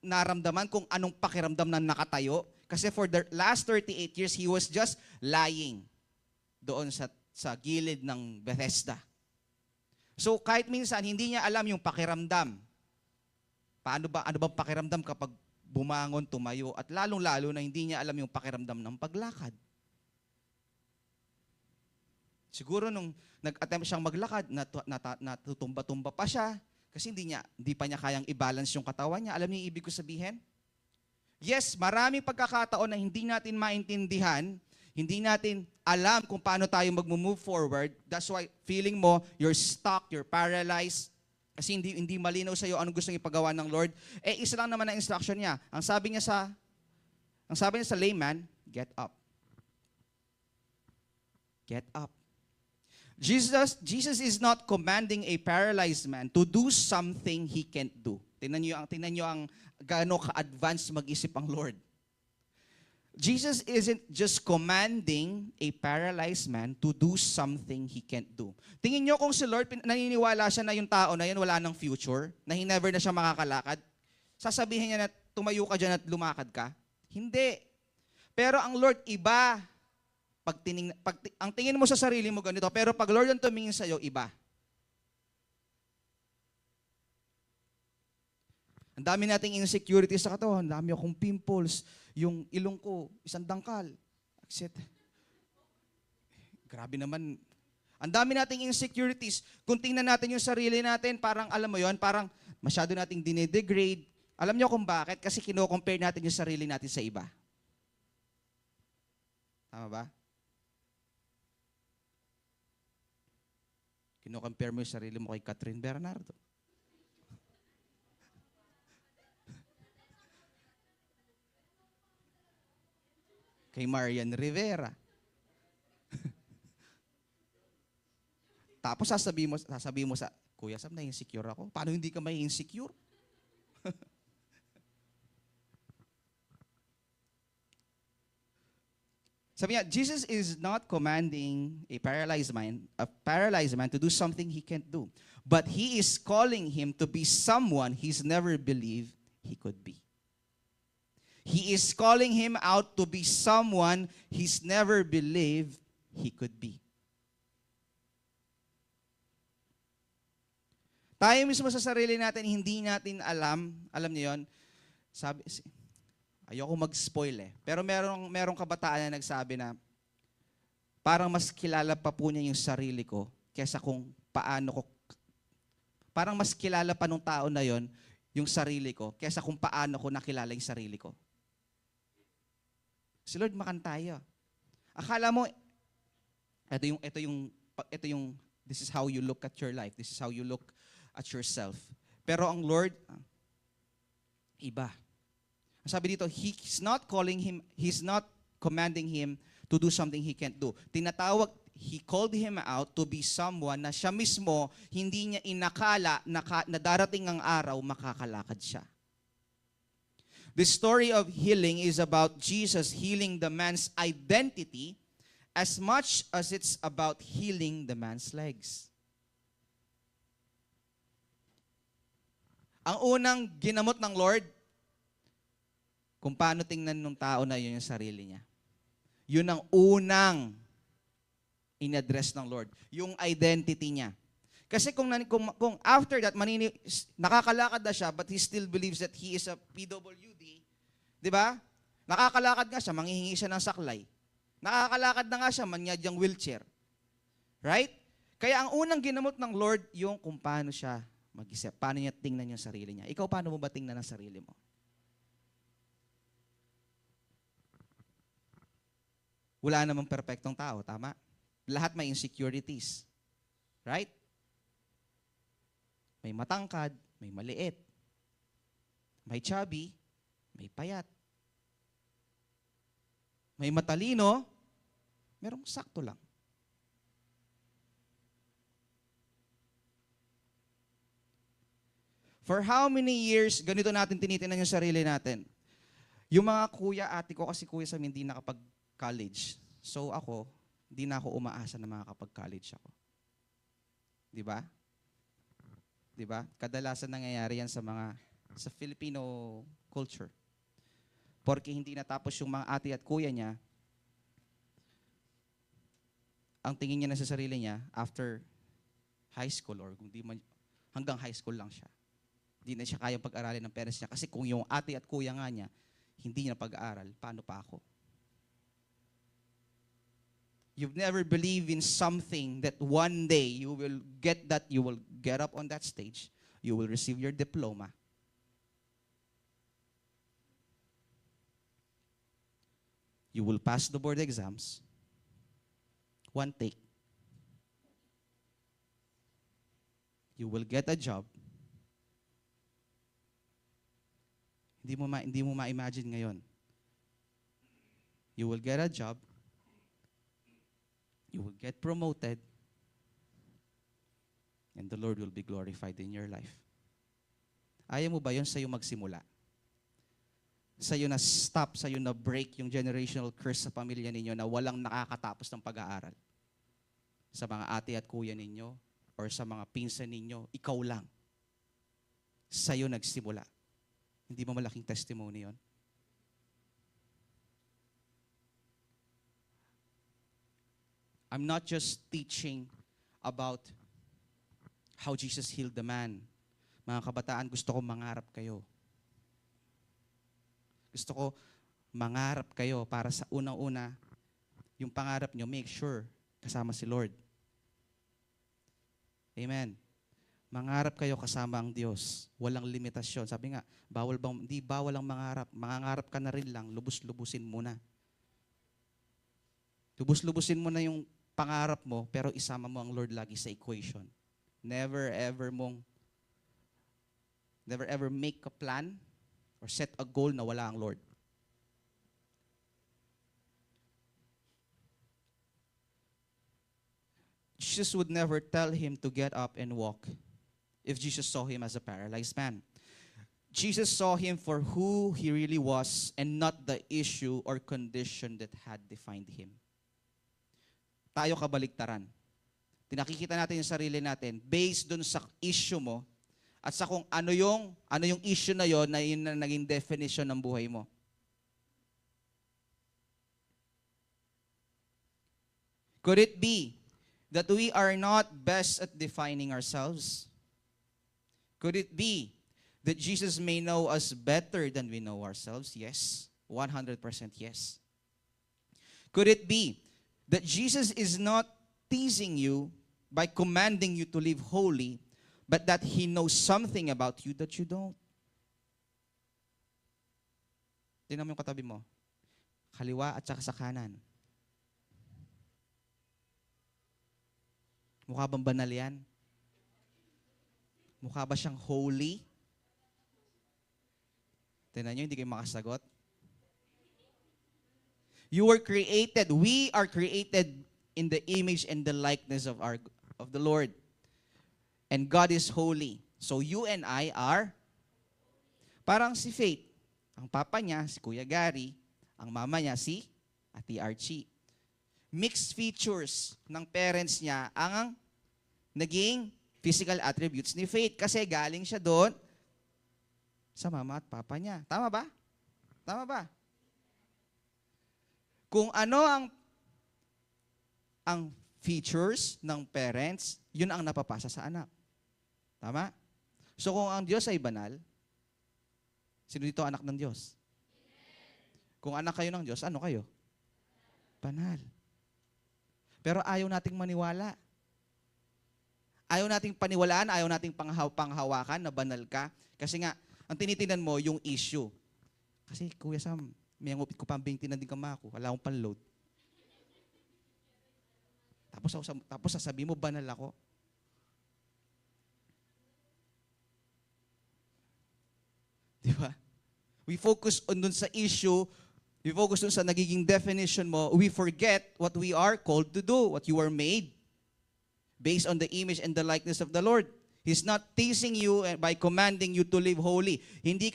naramdaman kung anong pakiramdam na nakatayo. Kasi for the last 38 years, he was just lying doon sa gilid ng Bethesda. So kahit minsan, hindi niya alam yung pakiramdam. Ano bang pakiramdam kapag bumangon, tumayo, at lalong-lalo na hindi niya alam yung pakiramdam ng paglakad. Siguro nung nag-attempt siyang maglakad, natutumba-tumba pa siya kasi hindi pa niya kayang i-balance yung katawan niya. Alam niyo yung ibig ko sabihin? Yes, maraming pagkakataon na hindi natin maintindihan, hindi natin alam kung paano tayo mag-move forward. That's why feeling mo, you're stuck, you're paralyzed, kasi hindi malinaw sa iyo anong gusto ipagawa ng Lord. Isa lang naman ang instruction niya. Ang sabi niya sa layman, get up. Get up. Jesus is not commanding a paralyzed man to do something he can't do. Tingnan niyo ang gaano ka-advanced mag-isip ang Lord. Jesus isn't just commanding a paralyzed man to do something he can't do. Tingin niyo kung si Lord, naniniwala siya na yung tao na yan wala ng future, na never na siya makakalakad, sasabihin niya na tumayo ka dyan at lumakad ka? Hindi. Pero ang Lord iba. Ang tingin mo sa sarili mo ganito, pero pag Lord ang tumingin sa iyo, iba. Ang dami nating insecurities sa katawan. Ang dami akong pimples. Yung ilong ko, isang dangkal. Exit. Grabe naman. Ang dami nating insecurities. Kung tingnan natin yung sarili natin, parang alam mo yon, parang masyado nating dinedegrade. Alam niyo kung bakit? Kasi kino-compare natin yung sarili natin sa iba. Tama ba? Kino-compare mo yung sarili mo kay Catherine Bernardo. Kay Marian Rivera. Tapos sasabihin mo sa, Kuya Sam, na-insecure ako. Paano hindi ka may insecure? Sabi niya, Jesus is not commanding a paralyzed man to do something he can't do. But he is calling him to be someone he's never believed he could be. He is calling him out to be someone he's never believed he could be. Tayo mismo sa sarili natin, hindi natin alam niyo yun, ayoko mag-spoil pero merong kabataan na nagsabi na parang mas kilala pa po niya yung sarili ko kesa kung parang mas kilala pa nung tao na yon yung sarili ko kesa kung paano ko nakilala yung sarili ko. Si Lord makantayo. Akala mo, ito yung, this is how you look at your life. This is how you look at yourself. Pero ang Lord, iba. Sabi dito, He's not commanding him to do something he can't do. He called him out to be someone na siya mismo, hindi niya inakala na darating ang araw, makakalakad siya. The story of healing is about Jesus healing the man's identity as much as it's about healing the man's legs. Ang unang ginamot ng Lord, kung paano tingnan ng tao na yun yung sarili niya. Yun ang unang in-address ng Lord. Yung identity niya. Kasi kung after that, nakakalakad na siya, but he still believes that he is a PWD, di ba? Nakakalakad nga siya, manghihingi siya ng saklay. Nakakalakad na nga siya, manyadyang wheelchair. Right? Kaya ang unang ginamot ng Lord, yung kung paano siya mag-isip, paano niya tingnan yung sarili niya. Ikaw, paano mo ba tingnan ang sarili mo? Wala namang perpektong tao, tama? Lahat may insecurities. Right? May matangkad, may maliit. May chubby, may payat. May matalino, merong sakto lang. For how many years, ganito natin tinitingnan yung sarili natin. Yung mga kuya, ate ko, kasi kuya sa amin, hindi nakapag-college. So ako, hindi na ako umaasa na makakapag-college ako. Di ba? Di ba? Kadalasan nangyayari yan sa Filipino culture. Porque hindi natapos yung mga ate at kuya niya, ang tingin niya na sa sarili niya after high school or kung di man, hanggang high school lang siya. Hindi na siya kayang pag-aralin ng parents niya kasi kung yung ate at kuya nga niya hindi niya pag-aaral, paano pa ako? You've never believed in something that one day you will get up on that stage, you will receive your diploma. You will pass the board exams. One take. You will get a job. Hindi mo ma-imagine ngayon. You will get a job. You will get promoted. And the Lord will be glorified in your life. Ayaw mo ba yun sa'yo magsimula? Sa'yo na stop, sa'yo na break yung generational curse sa pamilya ninyo na walang nakakatapos ng pag-aaral. Sa mga ate at kuya ninyo or sa mga pinsan ninyo, ikaw lang. Sa'yo nagsimula. Hindi ba malaking testimony yon? I'm not just teaching about how Jesus healed the man. Mga kabataan, gusto kong mangarap kayo Gusto ko mangarap kayo para sa unang-una, yung pangarap nyo, make sure kasama si Lord. Amen. Mangarap kayo kasama ang Diyos. Walang limitasyon. Sabi nga, hindi bawal ang mangarap. Mangangarap ka na rin lang, lubus-lubusin muna. Lubus-lubusin mo na yung pangarap mo, pero isama mo ang Lord lagi sa equation. Never ever make a plan or set a goal na wala ang Lord. Jesus would never tell him to get up and walk if Jesus saw him as a paralyzed man. Jesus saw him for who he really was and not the issue or condition that had defined him. Tayo kabaliktaran. Tinakikita natin yung sarili natin based dun sa issue mo at sa kung ano yung issue na yun na naging definition ng buhay mo. Could it be that we are not best at defining ourselves? Could it be that Jesus may know us better than we know ourselves? Yes. 100% yes. Could it be that Jesus is not teasing you by commanding you to live holy, but that He knows something about you that you don't? Tingnan mo yung katabi mo. Kaliwa at saka sa kanan. Mukha bang banal yan? Mukha ba siyang holy? Tingnan nyo, hindi kayo makasagot. You were created. We are created in the image and the likeness of the Lord. And God is holy. So you and I are parang si Faith. Ang papa niya, si Kuya Gary. Ang mama niya, si Ate Archie. Mixed features ng parents niya ang naging physical attributes ni Faith. Kasi galing siya doon sa mama at papa niya. Tama ba? Tama ba? Kung ano ang features ng parents, yun ang napapasa sa anak. Tama? So kung ang Diyos ay banal, sino dito anak ng Diyos? Kung anak kayo ng Diyos, ano kayo? Banal. Pero ayaw nating maniwala. Ayaw nating paniwalaan, ayaw nating panghawakan na banal ka. Kasi nga, ang tinitingnan mo yung issue. Kasi Kuya Sam, may ngupit ko pambing tinanding kamako, wala akong panload. Tapos sasabihin mo, banal ako. Di ba? We focus on dun sa issue, we focus dun sa nagiging definition mo, we forget what we are called to do, what you are made, based on the image and the likeness of the Lord. He's not teasing you by commanding you to live holy. Hindi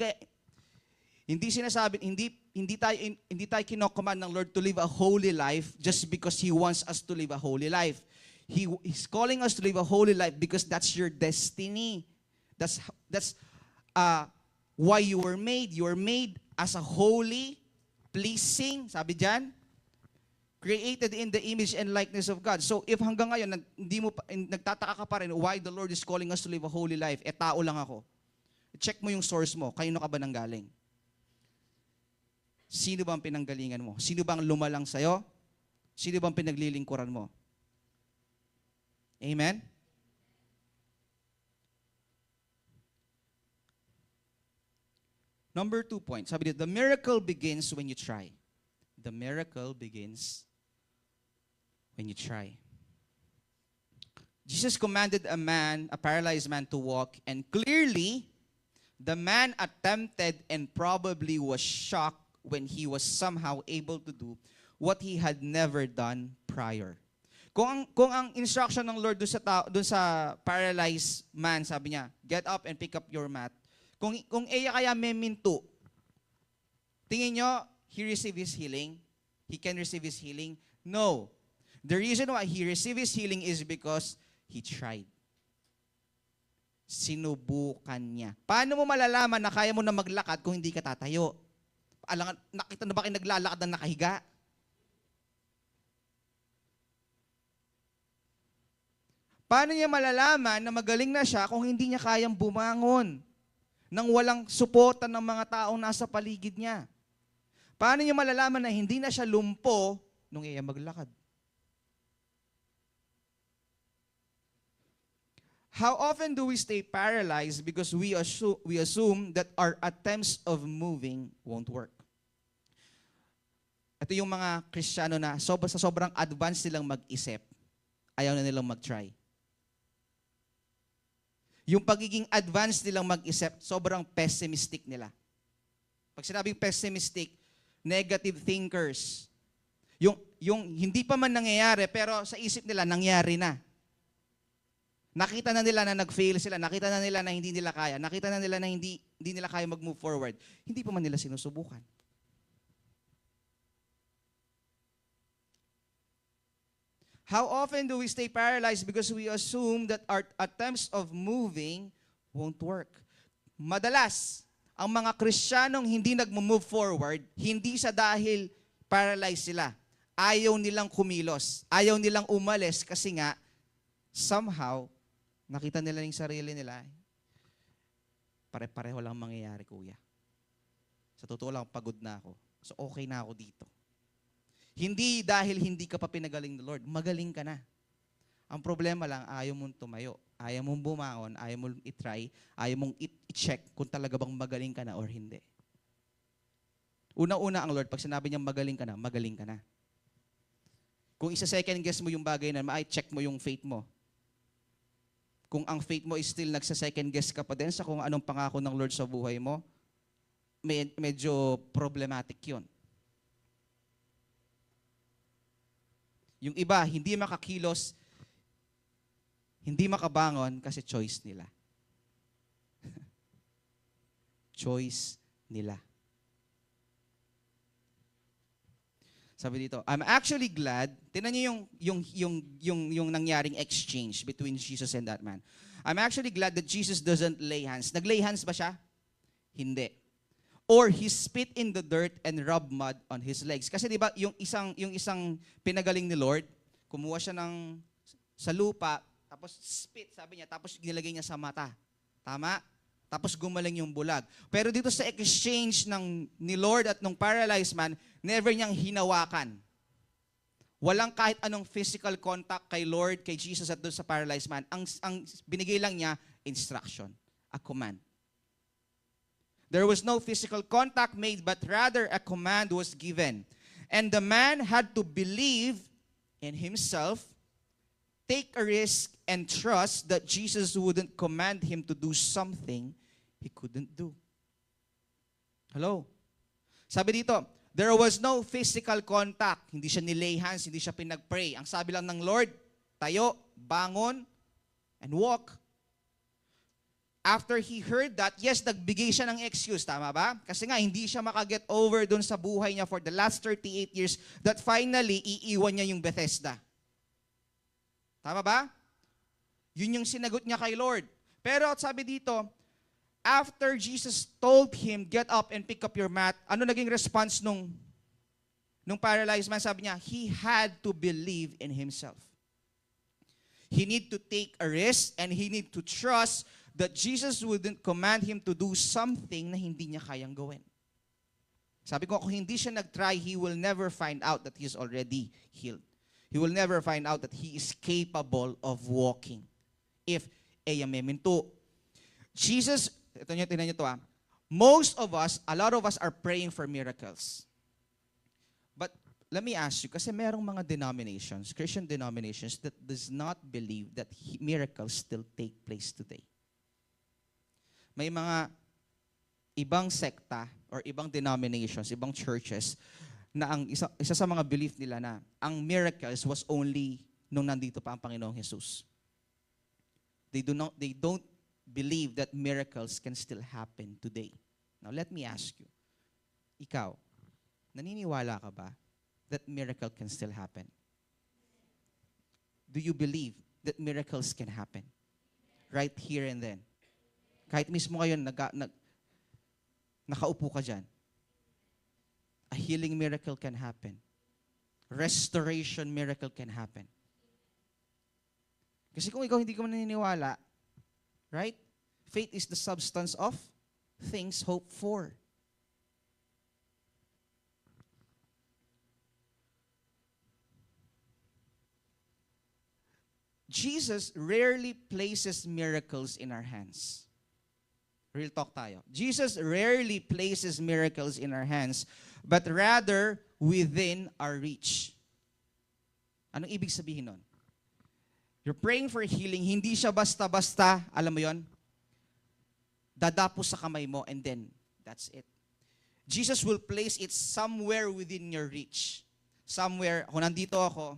tayo kino-command ng Lord to live a holy life just because He wants us to live a holy life. He's calling us to live a holy life because that's your destiny. That's why you were made. You were made as a holy, pleasing, sabi diyan, created in the image and likeness of God. So if hanggang ngayon nagtataka ka pa rin why the Lord is calling us to live a holy life, tao lang ako. Check mo yung source mo. Kanino ka ba nanggaling? Sino bang pinanggalingan mo? Sino bang lumalang sa'yo? Sino bang pinaglilingkuran mo? Amen? Number 2 point. Sabi dito, the miracle begins when you try. The miracle begins when you try. Jesus commanded a paralyzed man to walk, and clearly, the man attempted and probably was shocked when he was somehow able to do what he had never done prior. Kung ang instruction ng Lord dun sa paralyzed man, sabi niya, get up and pick up your mat. Kung iya kaya may minto, tingin nyo, he received his healing? He can receive his healing? No. The reason why he received his healing is because he tried. Sinubukan niya. Paano mo malalaman na kaya mo na maglakad kung hindi ka tatayo? Nakita na ba kayo naglalakad ng nakahiga? Paano niya malalaman na magaling na siya kung hindi niya kayang bumangon nang walang suporta ng mga taong nasa paligid niya? Paano niyo malalaman na hindi na siya lumpo nung iya maglakad? How often do we stay paralyzed because we assume that our attempts of moving won't work? Ito yung mga Kristiyano na sa sobrang advanced nilang mag-isip, ayaw na nilang mag-try. Yung pagiging advanced nilang mag-isip, sobrang pessimistic nila. Pag sinabing pessimistic, negative thinkers. Yung hindi pa man nangyayari, pero sa isip nila, nangyari na. Nakita na nila na nag-fail sila, nakita na nila na hindi nila kaya, nakita na nila na hindi nila kaya mag-move forward. Hindi pa man nila sinusubukan. How often do we stay paralyzed because we assume that our attempts of moving won't work? Madalas, ang mga Kristiyanong hindi nag-move forward, hindi sa dahil paralyzed sila. Ayaw nilang kumilos. Ayaw nilang umalis kasi nga, somehow, nakita nila yung sarili nila, pare-pareho lang mangyayari, kuya. Sa totoo lang, pagod na ako. So, okay na ako dito. Hindi dahil hindi ka pa pinagaling ng Lord, magaling ka na. Ang problema lang, ayaw mong tumayo, ayaw mong bumangon, ayaw mong itry, ayaw mong i-check kung talaga bang magaling ka na or hindi. Una-una ang Lord, pag sinabi niya magaling ka na, magaling ka na. Kung isa-second guess mo yung bagay na, check mo yung faith mo. Kung ang faith mo is still nagsa-second guess ka pa din sa kung anong pangako ng Lord sa buhay mo, medyo problematic yun. Yung iba, hindi makakilos, hindi makabangon kasi choice nila. Choice nila. Sabi dito, I'm actually glad, tingnan niyo yung nangyaring exchange between Jesus and that man. I'm actually glad that Jesus doesn't lay hands. Naglay hands ba siya? Hindi. Or he spit in the dirt and rubbed mud on his legs. Kasi 'di ba, yung isang pinagaling ni Lord, kumuha siya sa lupa, tapos spit, sabi niya, tapos nilagay niya sa mata. Tama? Tapos gumaling yung bulag. Pero dito sa exchange ni Lord at nung paralyzed man, never niyang hinawakan. Walang kahit anong physical contact kay Lord, kay Jesus at doon sa paralyzed man. Ang binigay lang niya, instruction, a command. There was no physical contact made, but rather a command was given. And the man had to believe in himself, take a risk, and trust that Jesus wouldn't command him to do something he couldn't do. Hello? Sabi dito, there was no physical contact. Hindi siya nilay hands, hindi siya pinag-pray. Ang sabi lang ng Lord, tayo, bangon, and walk. After he heard that, yes, nagbigay siya ng excuse, tama ba? Kasi nga, hindi siya makaget over dun sa buhay niya for the last 38 years that finally, iiwan niya yung Bethesda. Tama ba? Yun yung sinagot niya kay Lord. Pero sabi dito, after Jesus told him, get up and pick up your mat, ano naging response nung paralyzed man? Sabi niya, he had to believe in himself. He need to take a risk and he need to trust that Jesus wouldn't command him to do something na hindi niya kayang gawin. Sabi ko, kung hindi siya nag-try, he will never find out that he is already healed. He will never find out that he is capable of walking. If ayameminto. Jesus, tingnan niyo to most of us, a lot of us are praying for miracles. But let me ask you, kasi merong mga denominations, Christian denominations, that does not believe that miracles still take place today. May mga ibang sekta or ibang denominations, ibang churches, na ang isa sa mga belief nila na ang miracles was only nung nandito pa ang Panginoong Jesus. They don't believe that miracles can still happen today. Now let me ask you, ikaw, naniniwala ka ba that miracle can still happen? Do you believe that miracles can happen? Right here and then. Kahit mismo ngayon, nakaupo ka dyan. A healing miracle can happen. Restoration miracle can happen. Kasi kung ikaw hindi ka maniniwala, right? Faith is the substance of things hoped for. Jesus rarely places miracles in our hands. Real talk tayo. Jesus rarely places miracles in our hands, but rather within our reach. Anong ibig sabihin nun? You're praying for healing, hindi siya basta-basta, alam mo yon, dadapos sa kamay mo and then that's it. Jesus will place it somewhere within your reach. Somewhere, kung nandito ako,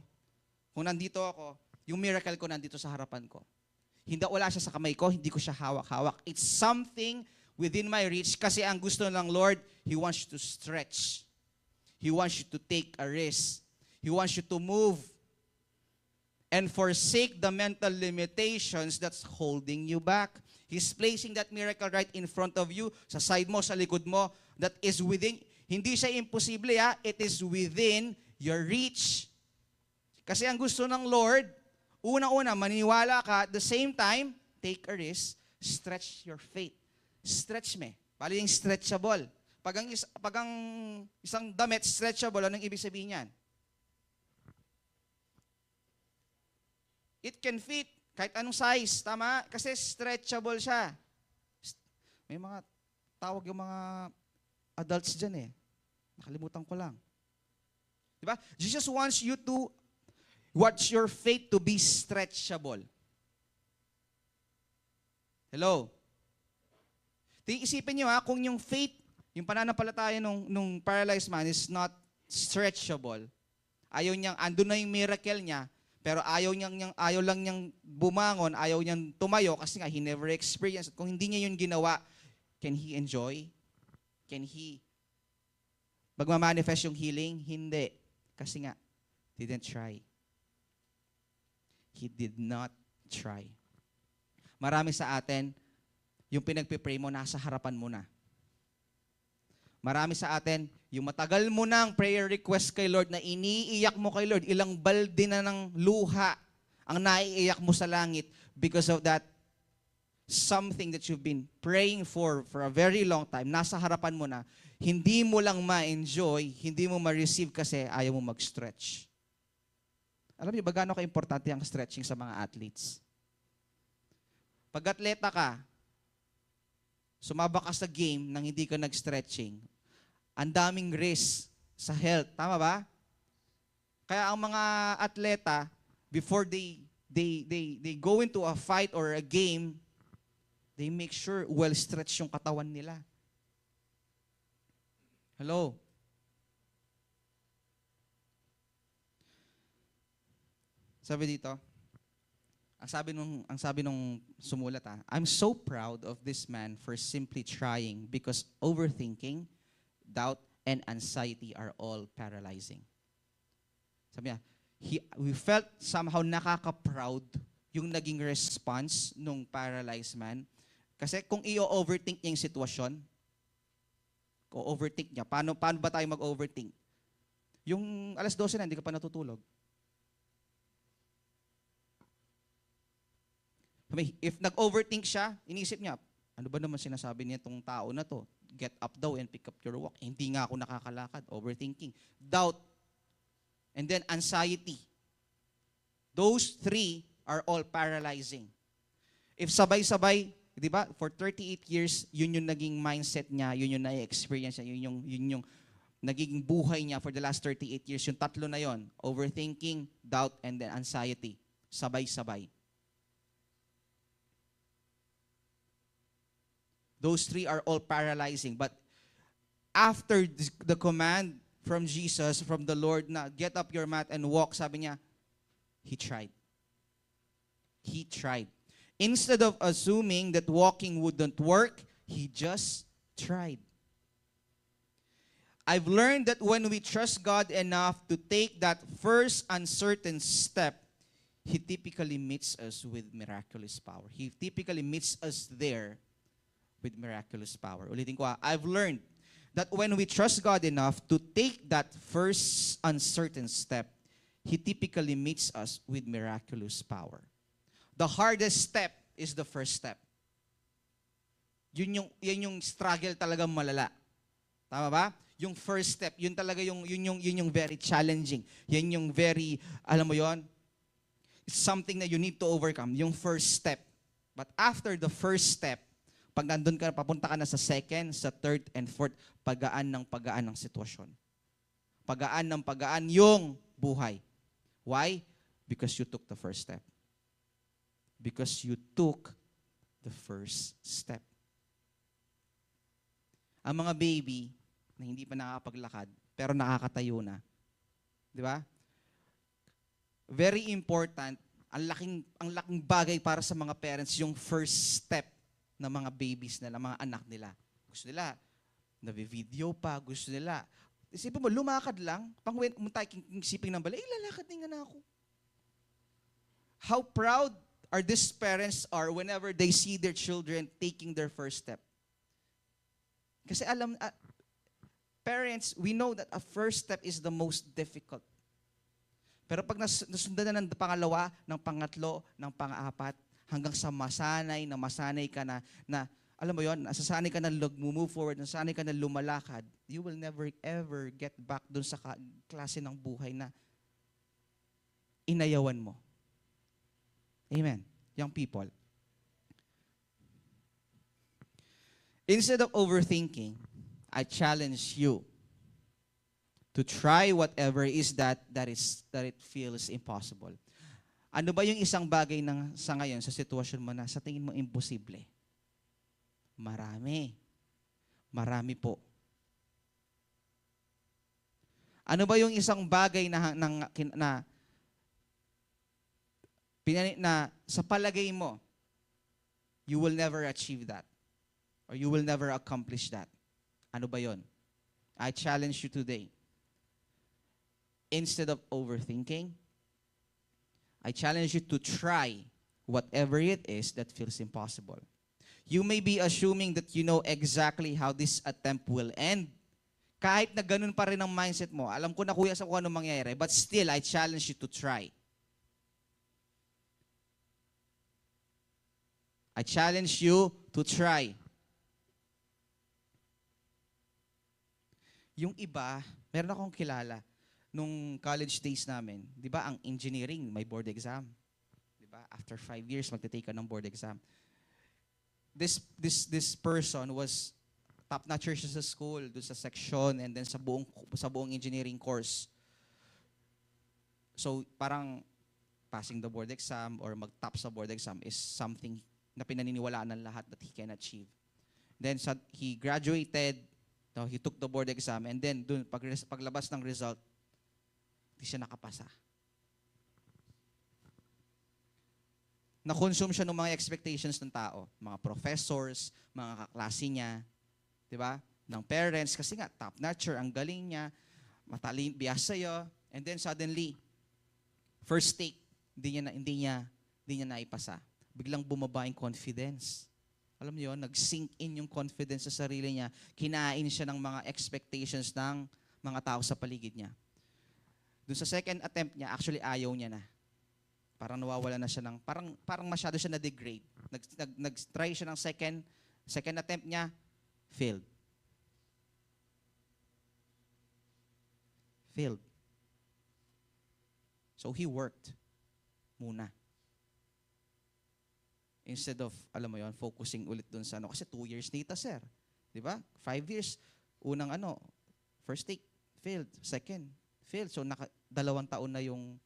yung miracle ko nandito sa harapan ko. Hindi wala siya sa kamay ko, hindi ko siya hawak-hawak. It's something within my reach kasi ang gusto ng Lord, He wants you to stretch. He wants you to take a risk. He wants you to move and forsake the mental limitations that's holding you back. He's placing that miracle right in front of you, sa side mo, sa likod mo, that is within, hindi siya imposible it is within your reach. Kasi ang gusto ng Lord, una-una, maniwala ka, at the same time, take a risk, stretch your faith. Stretch me. Bali yung stretchable. Pag ang isang damit, stretchable, anong ibig sabihin yan? It can fit kahit anong size, tama? Kasi stretchable siya. May mga tawag yung mga adults dyan Nakalimutan ko lang. Diba? Jesus wants you to watch your faith to be stretchable. Hello? Isipin nyo kung yung faith, yung pananampalataya nung paralyzed man is not stretchable. Ayaw niyang, andun na yung miracle niya, pero ayaw lang niyang bumangon, ayaw niyang tumayo kasi nga he never experienced. Kung hindi niya yun ginawa, can he enjoy? Can he magmamanifest yung healing? Hindi. Kasi nga, didn't try. He did not try. Marami sa atin, yung pinagpipray mo, nasa harapan mo na. Marami sa atin, yung matagal mo ng prayer request kay Lord na iniiyak mo kay Lord, ilang balde na ng luha ang naiiyak mo sa langit because of that something that you've been praying for a very long time, nasa harapan mo na, hindi mo lang ma-enjoy, hindi mo ma-receive kasi ayaw mo mag-stretch. Alam niyo ba gaano ka-importante ang stretching sa mga athletes? Pag atleta ka, sumabak ka sa game nang hindi ka nag-stretching, ang daming risk sa health. Tama ba? Kaya ang mga atleta, before they go into a fight or a game, they make sure well-stretched yung katawan nila. Hello? Sabi dito, ang sabi nung sumulat I'm so proud of this man for simply trying because overthinking, doubt, and anxiety are all paralyzing. Sabi niya, we felt somehow nakaka-proud yung naging response nung paralyzed man. Kasi kung i-overthink niya yung sitwasyon, kung overthink niya, paano ba tayo mag-overthink? Yung alas 12 na, hindi ka pa natutulog. If nag-overthink siya, inisip niya, ano ba naman sinasabi niya itong tao na to? Get up daw and pick up your walk. Hindi nga ako nakakalakad. Overthinking. Doubt. And then anxiety. Those three are all paralyzing. If sabay-sabay, di ba, for 38 years, yun yung naging mindset niya, yun yung na-experience niya, yun yung naging buhay niya for the last 38 years. Yung tatlo na yon, overthinking, doubt, and then anxiety. Sabay-sabay. Those three are all paralyzing. But after the command from Jesus, from the Lord na get up your mat and walk, sabi niya, he tried. He tried. Instead of assuming that walking wouldn't work, he just tried. I've learned that when we trust God enough to take that first uncertain step, He typically meets us with miraculous power. He typically meets us there with miraculous power. Ulitin ko I've learned that when we trust God enough to take that first uncertain step, He typically meets us with miraculous power. The hardest step is the first step. Yan yung struggle talaga malala. Tama ba? Yung first step, yun talaga yung very challenging. Yan yung very, alam mo yon. something na you need to overcome, yung first step. But after the first step, pag nandun ka, papunta ka na sa second, sa third, and fourth, pagaan ng sitwasyon. Pagaan ng pagaan yung buhay. Why? Because you took the first step. Because you took the first step. Ang mga baby na hindi pa nakakapaglakad, pero nakakatayo na. Di ba? Very important, ang laking bagay para sa mga parents, yung first step ng mga babies nila, mga anak nila. Gusto nila, navi-video pa, gusto nila. Isipin mo, lumakad lang, pumunta yung siping ng balay, lalakad din nga na ako. How proud are these parents are whenever they see their children taking their first step. Kasi parents, we know that a first step is the most difficult. Pero pag nasundan na ng pangalawa, ng pangatlo, ng pang-apat, hanggang sa masanay ka na alam mo yon, nasasanay ka na move forward, nasasanay ka na lumalakad, you will never ever get back dun sa klase ng buhay na inayawan mo. Amen. Young people. Instead of overthinking, I challenge you to try whatever is that it feels impossible. Ano ba yung isang bagay sa ngayon sa sitwasyon mo na sa tingin mo imposible? Marami. Marami po. Ano ba yung isang bagay na sa palagay mo, you will never achieve that? Or you will never accomplish that? Ano ba yon? I challenge you today. Instead of overthinking, I challenge you to try whatever it is that feels impossible. You may be assuming that you know exactly how this attempt will end. Kahit na ganun pa rin ang mindset mo, alam ko na kuya sa kung ano mangyayari, but still, I challenge you to try. I challenge you to try. Yung iba, meron akong kilala, nung college days namin, di ba, ang engineering, may board exam. Di ba? After 5 years, magte-take ka ng board exam. This person was top-notcher siya sa school, doon sa section, and then sa buong engineering course. So, parang passing the board exam or mag-top sa board exam is something na pinaniniwalaan ng lahat that he can achieve. Then, he graduated, he took the board exam, and then, dun, paglabas ng result, hindi siya nakapasa. Na-consume siya ng mga expectations ng tao, mga professors, mga kaklase niya, di ba? Ng parents, kasi nga, top-notcher, ang galing niya, matalin, biyas sa'yo, and then suddenly, first take, hindi niya naipasa. Biglang bumaba yung confidence. Alam niyo yun, nag-sink in yung confidence sa sarili niya, kinain siya ng mga expectations ng mga tao sa paligid niya. Doon sa second attempt niya, actually ayaw niya na. Parang nawawala na siya parang masyado siya na-degrade. Nag-try siya ng second attempt niya, failed. Failed. So he worked muna. Instead of, alam mo yon, focusing ulit dun sa kasi 2 years data, sir. Di ba? 5 years, unang first take, failed. Second, failed. So, 2 taon na yung,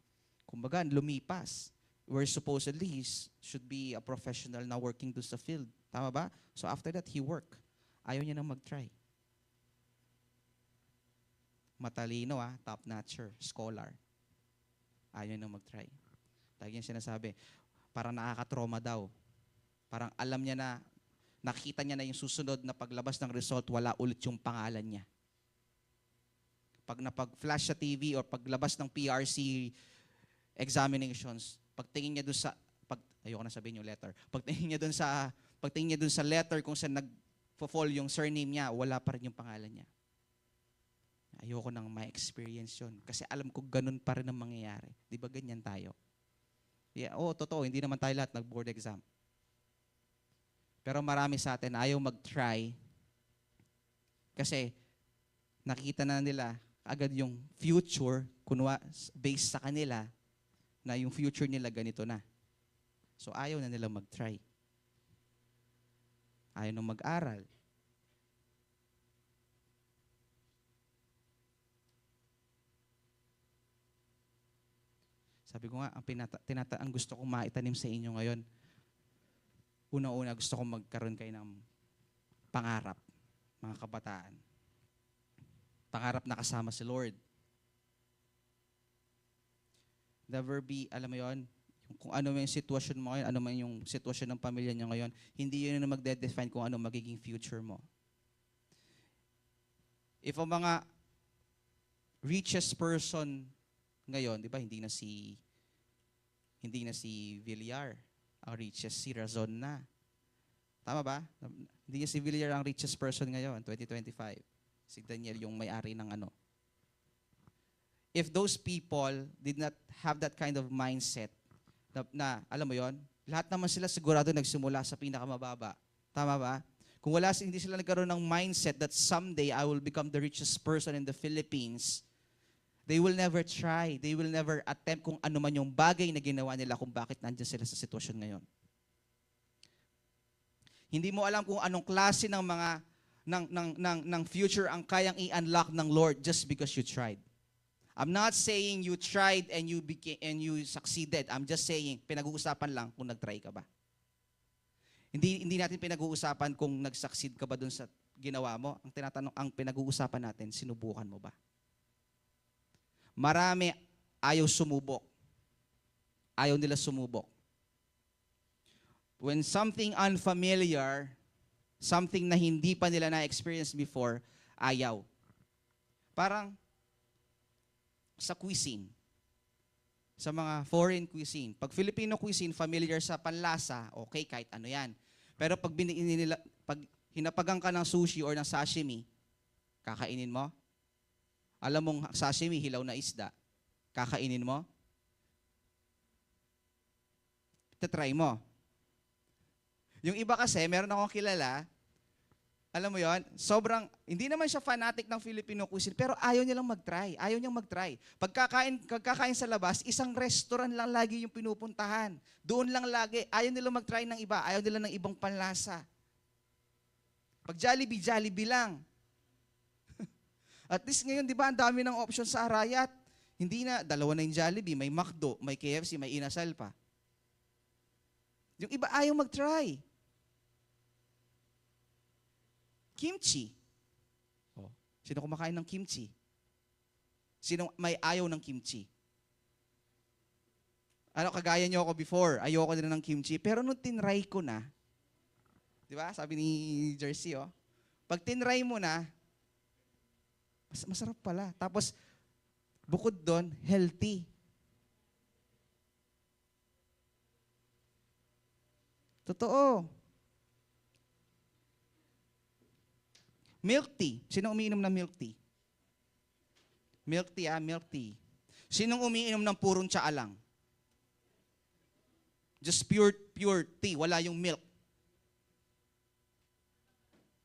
kumbaga, lumipas. Where supposedly, he should be a professional na working dun sa field. Tama ba? So, after that, he work. Ayaw niya nang mag-try. Matalino, top-notcher, scholar. Ayaw niya nang mag-try. Lagi niya sinasabi, parang nakaka-trauma daw. Parang alam niya na, nakita niya na yung susunod na paglabas ng result, wala ulit yung pangalan niya. Pag napag-flash sa TV or paglabas ng PRC examinations, pagtingin niya dun sa, ayoko na sabihin yung letter, pagtingin niya dun sa letter kung saan nag-fall yung surname niya, wala pa rin yung pangalan niya. Ayoko nang ma-experience yun. Kasi alam ko ganun pa rin ang mangyayari. Di ba ganyan tayo? Yeah, totoo, hindi naman tayo lahat nag-board exam. Pero marami sa atin ayaw mag-try kasi nakikita na nila agad yung future, based sa kanila, na yung future nila ganito na. So ayaw na nila mag-try. Ayaw na mag-aral. Sabi ko nga, ang gusto kong maitanim sa inyo ngayon, una-una gusto kong magkaroon kayo ng pangarap, mga kabataan. Pangarap na kasama si Lord. Never be, alam mo yon, kung ano man yung sitwasyon mo ngayon, ano man yung sitwasyon ng pamilya niyo ngayon, hindi yun ang magde-define kung ano magiging future mo. If ang mga richest person ngayon, di ba, hindi na si Villar ang richest, si Razon na. Tama ba? Hindi na si Villar ang richest person ngayon, 2025. Si Daniel yung may-ari ng ano. If those people did not have that kind of mindset, na alam mo yon, lahat naman sila sigurado nagsimula sa pinakamababa. Tama ba? Kung hindi sila nagkaroon ng mindset that someday I will become the richest person in the Philippines, they will never try. They will never attempt kung ano man yung bagay na ginawa nila kung bakit nandiyan sila sa sitwasyon ngayon. Hindi mo alam kung anong klase ng mga ng future ang kayang i-unlock ng Lord just because you tried. I'm not saying you tried and you succeeded. I'm just saying pinag-uusapan lang kung nag-try ka ba. Hindi natin pinag-uusapan kung nag-succeed ka ba dun sa ginawa mo. Ang pinag-uusapan natin, sinubukan mo ba? Marami ayaw sumubok. Ayaw nila sumubok. When something unfamiliar, something na hindi pa nila na-experience before, ayaw. Parang sa cuisine, sa mga foreign cuisine. Pag Filipino cuisine, familiar sa panlasa, okay, kahit ano yan. Pero pag hinapagang ka ng sushi or ng sashimi, kakainin mo? Alam mong sashimi, hilaw na isda, kakainin mo? Try mo. Yung iba kasi, meron akong kilala, alam mo yon, hindi naman siya fanatic ng Filipino cuisine, pero ayaw nilang mag-try. Ayaw niyang mag-try. Pagkakain sa labas, isang restaurant lang lagi yung pinupuntahan. Doon lang lagi. Ayaw nilang mag-try ng iba. Ayaw nila ng ibang panlasa. Pag Jollibee, Jollibee lang. At least ngayon, di ba, ang dami ng option sa Arayat. Hindi na, dalawa na yung Jollibee, may McDo, may KFC, may Inasal pa. Yung iba ayaw mag-try. Kimchi. Oh, sino kumakain ng kimchi? Sino may ayaw ng kimchi? Ano, kagaya niyo ako before, ayoko din ng kimchi. Pero nung tinry ko na, di ba, sabi ni Jersey, oh, pag tinry mo na, masarap pala. Tapos, bukod doon, healthy. Totoo. Milk tea. Sinong umiinom ng milk tea? Milk tea, milk tea. Sinong umiinom ng purong tsaa lang? Just pure tea, wala yung milk.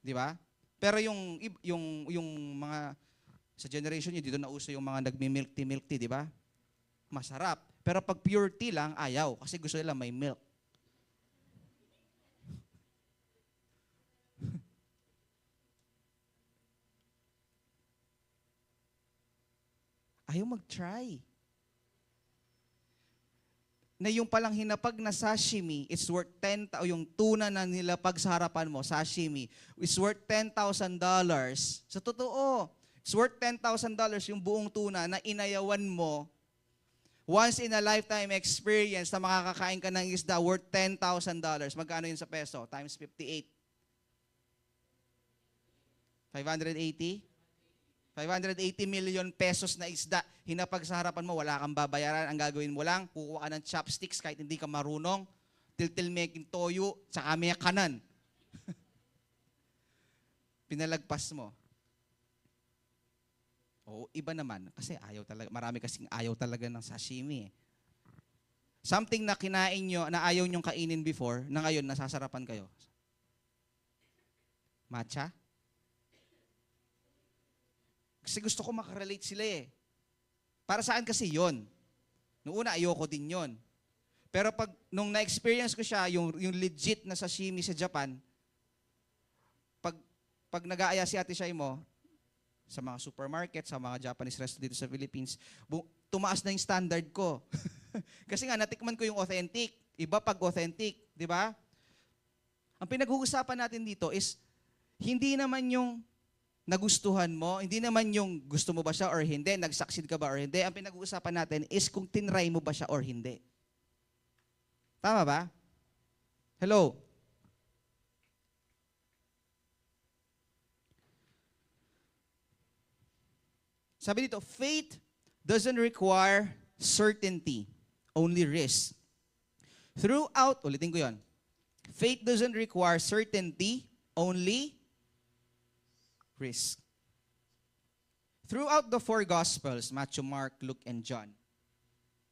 Di ba? Pero yung mga sa generation niyo, dito na uso yung mga nagmi-milk tea, di ba? Masarap. Pero pag pure tea lang, ayaw. Kasi gusto nila may milk. Ayaw mag-try. Na yung palang hinapag na sashimi, it's worth yung tuna na nilapag sa harapan mo, sashimi, it's worth $10,000. Sa totoo, it's worth $10,000 yung buong tuna na inayawan mo, once in a lifetime experience na makakakain ka ng isda worth $10,000. Magkano yun sa peso? Times 58. 580? 580 million pesos na isda, hinapag sa harapan mo, wala kang babayaran. Ang gagawin mo lang, kukuha ka ng chopsticks kahit hindi ka marunong, tiltil-making toyo, tsaka may kanan. Pinalagpas mo. O, iba naman, kasi ayaw talaga, marami kasing ayaw talaga ng sashimi. Something na kinain nyo, na ayaw nyong kainin before, na ngayon nasasarapan kayo. Matcha? Kasi gusto ko makarelate sila eh. Para saan kasi yon? Noong una, ayoko din yon. Pero nung na-experience ko siya, yung legit na sashimi sa Japan, pag nag-aaya si Ate Shai mo, sa mga supermarket, sa mga Japanese restaurant dito sa Philippines, tumaas na yung standard ko. Kasi nga, natikman ko yung authentic. Iba pag authentic, di ba? Ang pinag-uusapan natin dito is, hindi naman yung nagustuhan mo, hindi naman yung gusto mo ba siya or hindi, nag-succeed ka ba or hindi. Ang pinag-uusapan natin is kung tinry mo ba siya or hindi. Tama ba? Hello? Sabi dito, faith doesn't require certainty, only risk. Ulitin ko yon. Faith doesn't require certainty, only risk. Throughout the four Gospels, Matthew, Mark, Luke, and John,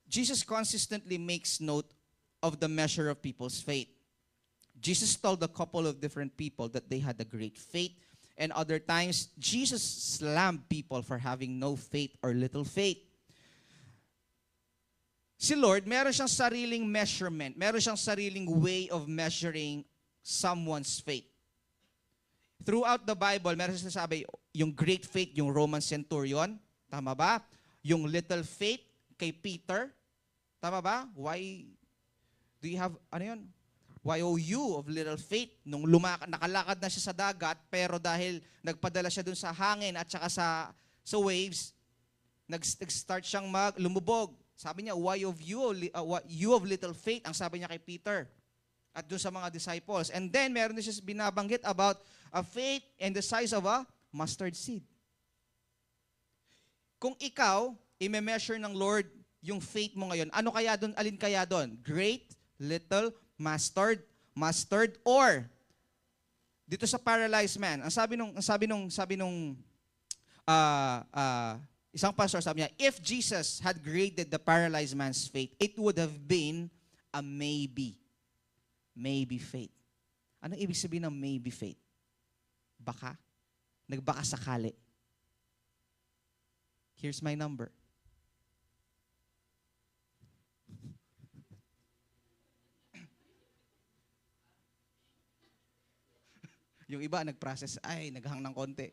Jesus consistently makes note of the measure of people's faith. Jesus told a couple of different people that they had a great faith, and other times, Jesus slammed people for having no faith or little faith. Si Lord, meron siyang sariling measurement, meron siyang sariling way of measuring someone's faith. Throughout the Bible, meron siyang sabi, yung great faith, yung Roman centurion, tama ba? Yung little faith kay Peter, tama ba? Why do you have, YOU of little faith, nung nakalakad na siya sa dagat, pero dahil nagpadala siya dun sa hangin at saka sa waves, nag-start siyang lumubog. Sabi niya, you of little faith, ang sabi niya kay Peter at dun sa mga disciples. And then, meron din siya binabanggit about a faith in the size of a mustard seed. Kung ikaw, i-measure ng Lord yung faith mo ngayon, ano kaya doon, alin kaya doon? Great, little, mustard, or dito sa paralyzed man. Ang sabi nung isang pastor, sabi niya, if Jesus had graded the paralyzed man's faith, it would have been a maybe. Maybe faith. Anong ibig sabihin ng maybe faith? Baka. Nagbaka sakali. Here's my number. Yung iba, nag-process, naghang ng konti.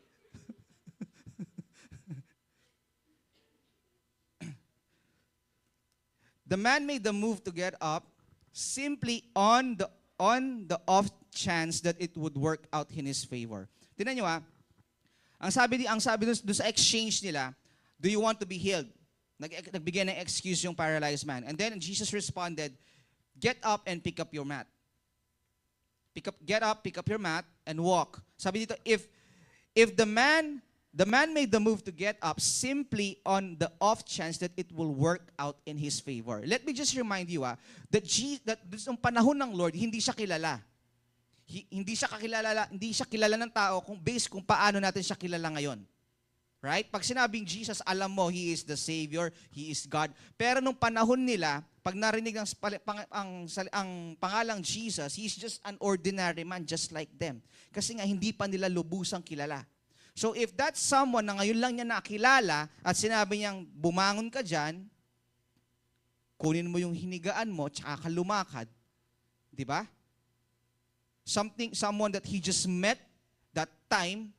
The man made the move to get up simply on the off chance that it would work out in his favor. Tingnan nyo ang sabi doon sa exchange nila, do you want to be healed? Nagbigay ng excuse yung paralyzed man. And then Jesus responded, get up and pick up your mat. Get up, pick up your mat, and walk. Sabi dito, if the man made the move to get up simply on the off chance that it will work out in his favor. Let me just remind you that yung panahon ng Lord, hindi siya kilala. Hindi siya kilala ng tao based kung paano natin siya kilala ngayon. Right? Pag sinabing Jesus, alam mo, He is the Savior, He is God. Pero nung panahon nila, pag narinig ang pangalang Jesus, He is just an ordinary man just like them. Kasi nga, hindi pa nila lubusang kilala. So if that's someone na ngayon lang niya nakilala at sinabi niyang bumangon ka dyan, kunin mo yung hinigaan mo, tsaka ka lumakad. Di ba? Someone that he just met that time,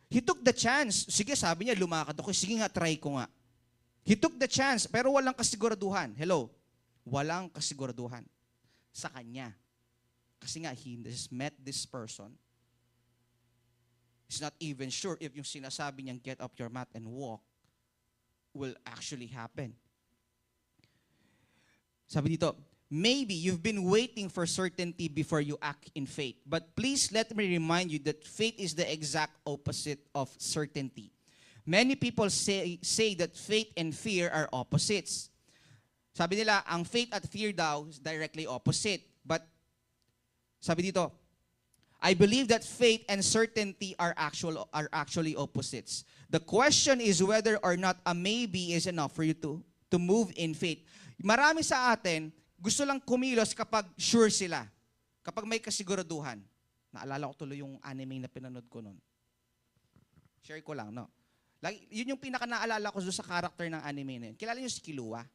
he took the chance. Sige, sabi niya, lumakad ako. Sige nga, try ko nga. He took the chance, pero walang kasiguraduhan. Hello? Walang kasiguraduhan sa kanya. Kasi nga, he just met this person. He's not even sure if yung sinasabi niyang get up your mat and walk will actually happen. Sabi dito, maybe you've been waiting for certainty before you act in faith. But please let me remind you that faith is the exact opposite of certainty. Many people say that faith and fear are opposites. Sabi nila, ang faith at fear daw is directly opposite. But sabi dito, I believe that faith and certainty are actually opposites. The question is whether or not a maybe is enough for you to move in faith. Marami sa atin, gusto lang kumilos kapag sure sila. Kapag may kasiguraduhan. Naalala ko tuloy yung anime na pinanood ko noon. Share ko lang, no? Yun yung pinaka-naalala ko doon sa character ng anime na yun. Kilala niyo si Killua?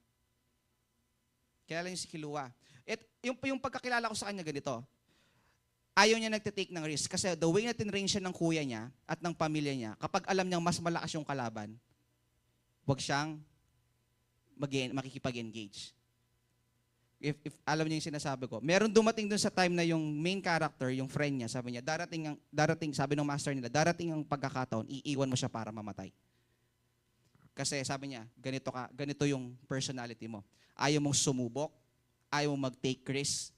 Kilala niyo si Killua? Yung pagkakilala ko sa kanya ganito, ayaw niya nagtitake ng risk kasi the way na tinrain siya ng kuya niya at ng pamilya niya, kapag alam niyang mas malakas yung kalaban, huwag siyang makikipag-engage. If alam niyo yung sinasabi ko, meron dumating dun sa time na yung main character, yung friend niya, sabi niya, darating, sabi ng master nila, darating ang pagkakataon, iiwan mo siya para mamatay. Kasi sabi niya, ganito yung personality mo. Ayaw mong sumubok, ayaw mong mag-take risk,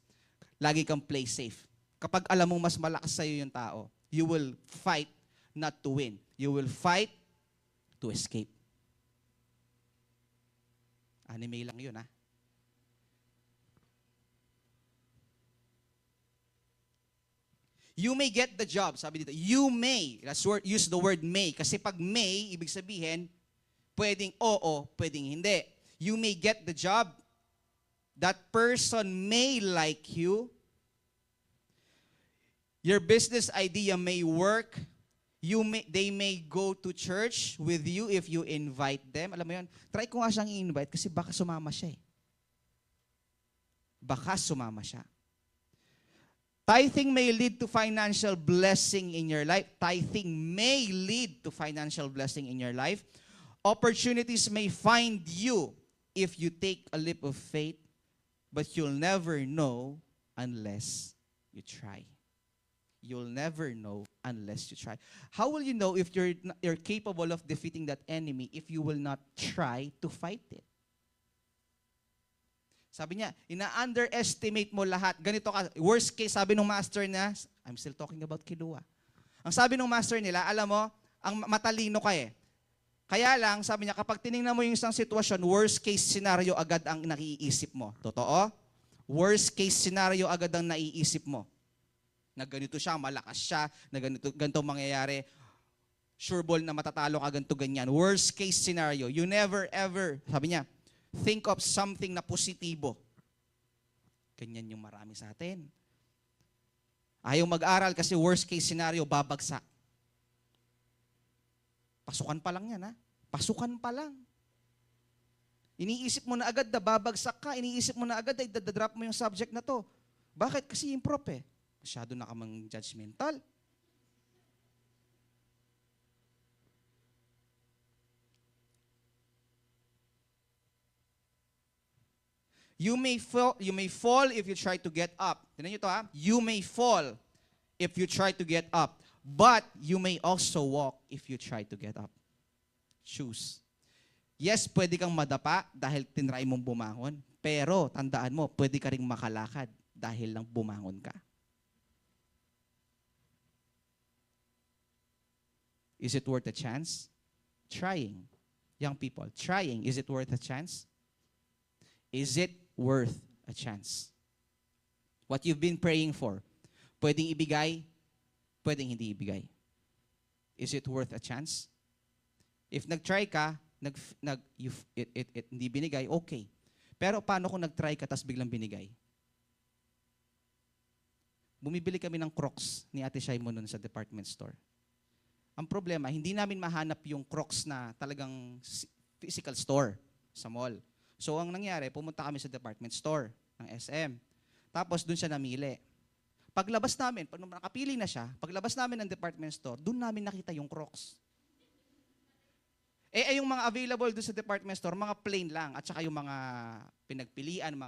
lagi kang play safe. Kapag alam mong mas malakas sa'yo yung tao, you will fight not to win. You will fight to escape. Anime lang yun, ha? You may get the job. Sabi dito, you may. Use the word may. Kasi pag may, ibig sabihin, pwedeng oo, pwedeng hindi. You may get the job. That person may like you. Your business idea may work. They may go to church with you if you invite them. Alam mo yun, try ko nga siyang i-invite kasi baka sumama siya eh. Baka sumama siya. Tithing may lead to financial blessing in your life. Tithing may lead to financial blessing in your life. Opportunities may find you if you take a leap of faith, but you'll never know unless you try. You'll never know unless you try. How will you know if you're capable of defeating that enemy if you will not try to fight it? Sabi niya, ina-underestimate mo lahat. Ganito ka, worst case, sabi ng master niya, I'm still talking about Killua. Ang sabi ng master nila, alam mo, ang matalino ka eh. Kaya lang, sabi niya, kapag tinignan mo yung isang sitwasyon, worst case scenario agad ang naiisip mo. Totoo? Worst case scenario agad ang naiisip mo. Na ganito siya, malakas siya, na ganito mangyayari. Sure ball na matatalo ka, ganito ganyan. Worst case scenario. You never ever, sabi niya, think of something na positibo. Ganyan yung marami sa atin. Ayaw mag-aral kasi worst case scenario, babagsak. Pasukan pa lang yan, ha? Pasukan pa lang. Iniisip mo na agad na babagsak ka, iniisip mo na agad na idadrop mo yung subject na to. Bakit? Kasi yung prof eh. Masyado na kamang judgmental. You may fall if you try to get up. Tignan niyo to ha. You may fall if you try to get up. But you may also walk if you try to get up. Choose. Yes, pwede kang madapa dahil tinry mong bumangon. Pero tandaan mo, pwede ka ring makalakad dahil lang bumangon ka. Is it worth a chance? Trying. Young people, trying. Is it worth a chance? Is it worth a chance? What you've been praying for, pwedeng ibigay, pwedeng hindi ibigay. Is it worth a chance? If nag-try ka, hindi binigay, okay. Pero paano kung nag-try ka tapos biglang binigay? Bumibili kami ng Crocs ni Ate Shai mo nun sa department store. Ang problema, hindi namin mahanap yung Crocs na talagang physical store sa mall. So, ang nangyari, pumunta kami sa department store ng SM. Tapos, dun siya namili. Paglabas namin, pag nakapili na siya, paglabas namin ng department store, dun namin nakita yung Crocs. Yung mga available dun sa department store, mga plain lang. At saka yung mga pinagpilian,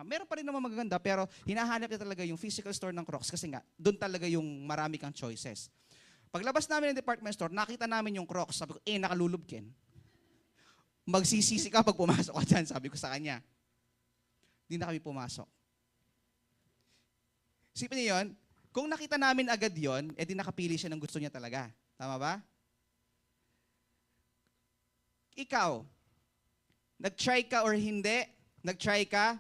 meron pa rin naman magaganda, pero hinahanap niya talaga yung physical store ng Crocs kasi nga, dun talaga yung marami kang choices. Paglabas namin ng department store, nakita namin yung Crocs. Sabi ko, nakalulubkin. Magsisisi ka pag pumasok ka dyan, sabi ko sa kanya. Hindi na kami pumasok. Isipin niyo yun, kung nakita namin agad yon, di nakapili siya ng gusto niya talaga. Tama ba? Ikaw, nag-try ka or hindi, nag-try ka,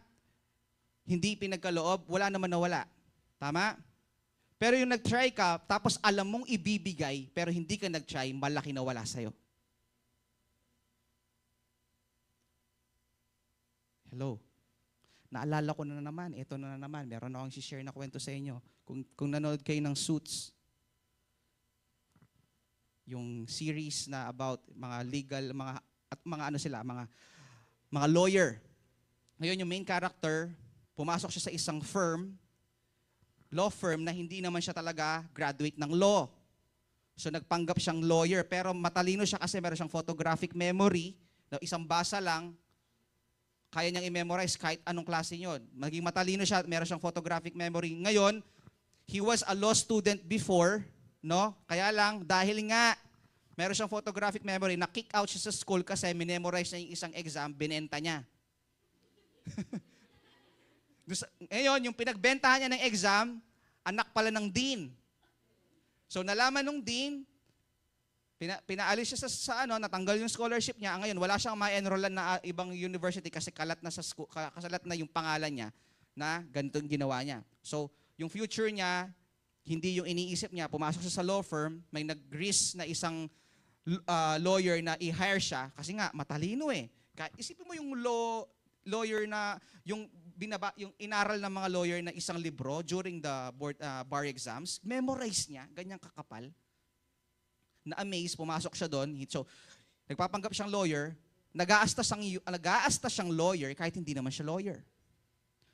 hindi pinagkaloob, wala naman nawala. Tama? Pero yung nag-try ka, tapos alam mong ibibigay, pero hindi ka nag-try, malaki na wala sa'yo. Hello. Naalala ko na naman, ito na naman, meron akong share na kwento sa inyo. Kung nanood kayo ng Suits, yung series na about mga legal, mga ano sila, mga lawyer. Ngayon yung main character, pumasok siya sa isang law firm na hindi naman siya talaga graduate ng law. So nagpanggap siyang lawyer pero matalino siya kasi meron siyang photographic memory na isang basa lang, kaya niyang i-memorize kahit anong klase yun. Maging matalino siya, meron siyang photographic memory. Ngayon, he was a law student before, no? Kaya lang, dahil nga meron siyang photographic memory, na-kick out siya sa school kasi minemorize niya yung isang exam, binenta niya. Ngayon, yung pinagbentahan niya ng exam, anak pala ng dean. So nalaman nung dean, pinaalis siya sa natanggal yung scholarship niya. Ngayon, wala siyang ma-enrollan na ibang university kasi kalat na sa school, kasalat na yung pangalan niya na ganito yung ginawa niya. So, yung future niya, hindi yung iniisip niya, pumasok siya sa law firm, may nag-risk na isang lawyer na i-hire siya kasi nga matalino eh. Isipin mo yung lawyer na yung inaral ng mga lawyer na isang libro during the bar exams, memorize niya, ganyang kakapal. Na-amaze, pumasok siya doon. So, nagpapanggap siyang lawyer, nag-aasta siyang lawyer kahit hindi naman siya lawyer.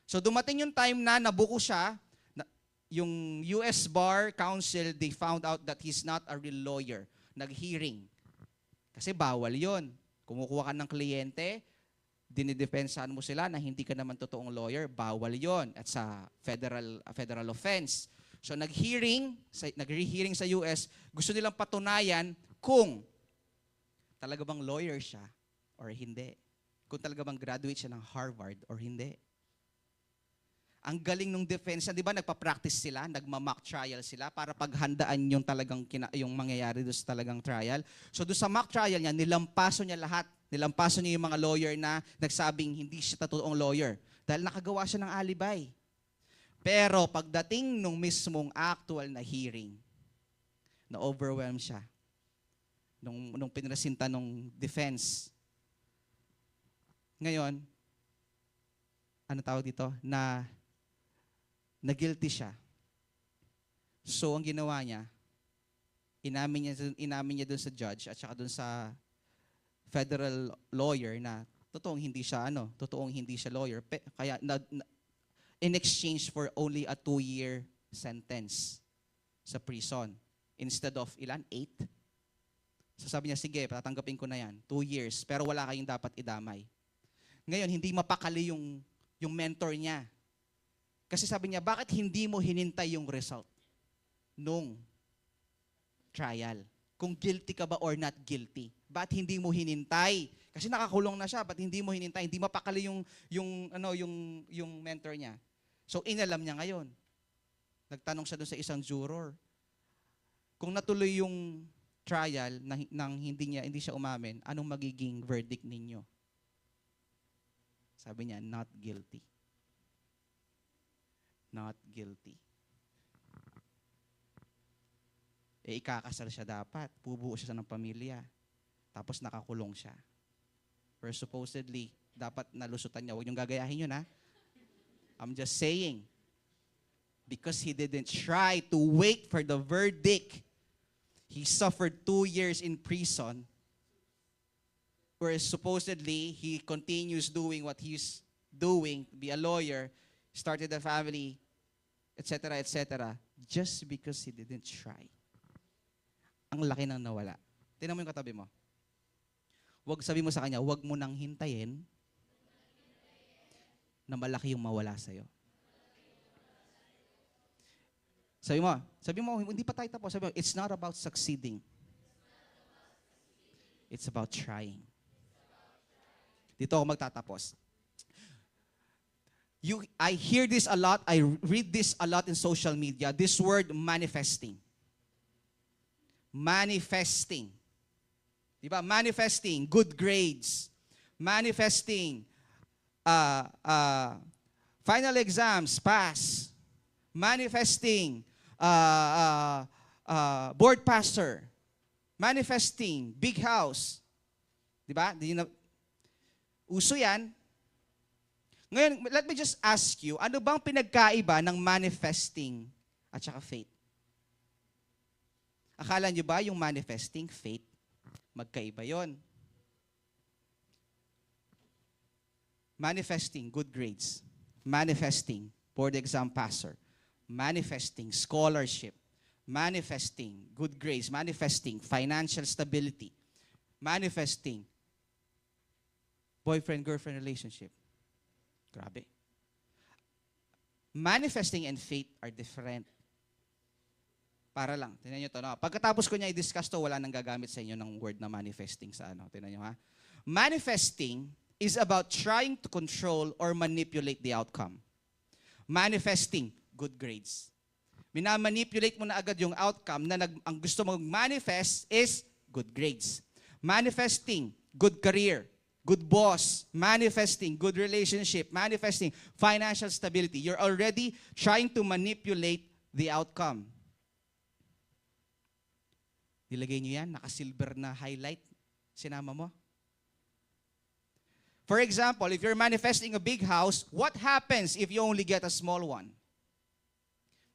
So, dumating yung time na nabuko siya, yung US Bar Council, they found out that he's not a real lawyer. Nag-hearing. Kasi bawal yon. Kumukuha ka ng kliyente, dinidepensahan mo sila na hindi ka naman totoong lawyer, bawal yon at sa federal offense. So nag-hearing sa US, gusto nilang patunayan kung talaga bang lawyer siya or hindi. Kung talaga bang graduate siya ng Harvard or hindi. Ang galing ng defense, di ba nagpa-practice sila, nagma-mock trial sila para paghandaan yung talagang yung mangyayari doon sa talagang trial. So doon sa mock trial niya, nilampaso niya lahat. Nilampaso niya yung mga lawyer na nagsabing hindi siya totoong lawyer dahil nakagawa siya ng alibay. Pero pagdating nung mismong actual na hearing, na-overwhelm siya nung pinresinta nung defense. Ngayon, ano tawag dito? Na guilty siya. So, ang ginawa niya, inamin niya dun sa judge at saka dun sa federal lawyer na totoong hindi siya lawyer. Kaya in exchange for only a 2-year sentence sa prison. Instead of 8? So sabi niya, sige, tatanggapin ko na yan. 2 years, pero wala kayong dapat idamay. Ngayon, hindi mapakali yung mentor niya. Kasi sabi niya, bakit hindi mo hinintay yung result nung trial? Kung guilty ka ba or not guilty? Ba't hindi mo hinintay? Kasi nakakulong na siya, ba't hindi mo hinintay? Hindi mapakali yung mentor niya. So inalam niya ngayon. Nagtanong siya doon sa isang juror. Kung natuloy yung trial nang hindi siya umamin, anong magiging verdict ninyo? Sabi niya, not guilty. Not guilty. Ikakasal siya dapat. Bubuo siya ng pamilya. Tapos nakakulong siya. Pero supposedly, dapat nalusutan niya. Huwag niyong gagayahin yun, ha? I'm just saying. Because he didn't try to wait for the verdict. He suffered 2 years in prison. Whereas supposedly, he continues doing what he's doing, be a lawyer, started a family, etc., etc., just because he didn't try. Ang laki nang nawala. Tingnan mo yung katabi mo. Sabi mo sa kanya, huwag mo nang hintayin na malaki yung mawala sa'yo. Sabi mo, hindi pa tayo tapos. Sabi mo, it's not about succeeding. It's about trying. Dito ako magtatapos. I hear this a lot, I read this a lot in social media, this word manifesting. Manifesting. Diba? Manifesting good grades. Manifesting final exams, pass. Manifesting board pastor. Manifesting big house. Diba? Uso yan. Ngayon, let me just ask you, ano bang pinagkaiba ng manifesting at saka faith? Akala nyo ba yung manifesting, faith, magkaiba yon? Manifesting, good grades. Manifesting, board exam passer. Manifesting, scholarship. Manifesting, good grades. Manifesting, financial stability. Manifesting, boyfriend-girlfriend relationship. Grabe. Manifesting and faith are different. Para lang, tingnan nyo to. No? Pagkatapos ko niya i-discuss to, wala nang gagamit sa inyo ng word na manifesting sa ano. Tingnan nyo ha. Manifesting is about trying to control or manipulate the outcome. Manifesting, good grades. Minamanipulate mo na agad yung outcome na ang gusto mong manifest is good grades. Manifesting, good career, good boss, manifesting, good relationship, manifesting, financial stability. You're already trying to manipulate the outcome. Nilagay nyo yan, naka-silver na highlight. Sinama mo? For example, if you're manifesting a big house, what happens if you only get a small one?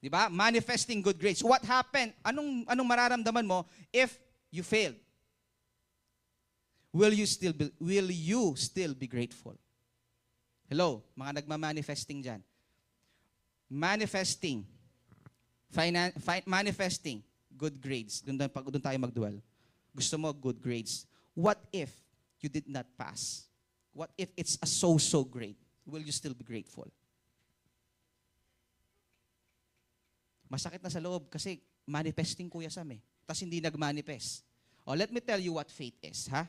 Diba? Manifesting good grades. What happened? Anong mararamdaman mo if you failed? Will you still be grateful? Hello, mga nagma-manifesting dyan. Manifesting. Manifesting. Good grades. Doon tayo mag-dwell. Gusto mo good grades. What if you did not pass? What if it's a so-so grade? Will you still be grateful? Masakit na sa loob kasi manifesting Kuya Sam eh. Tapos hindi nag-manifest. Oh, let me tell you what faith is, ha?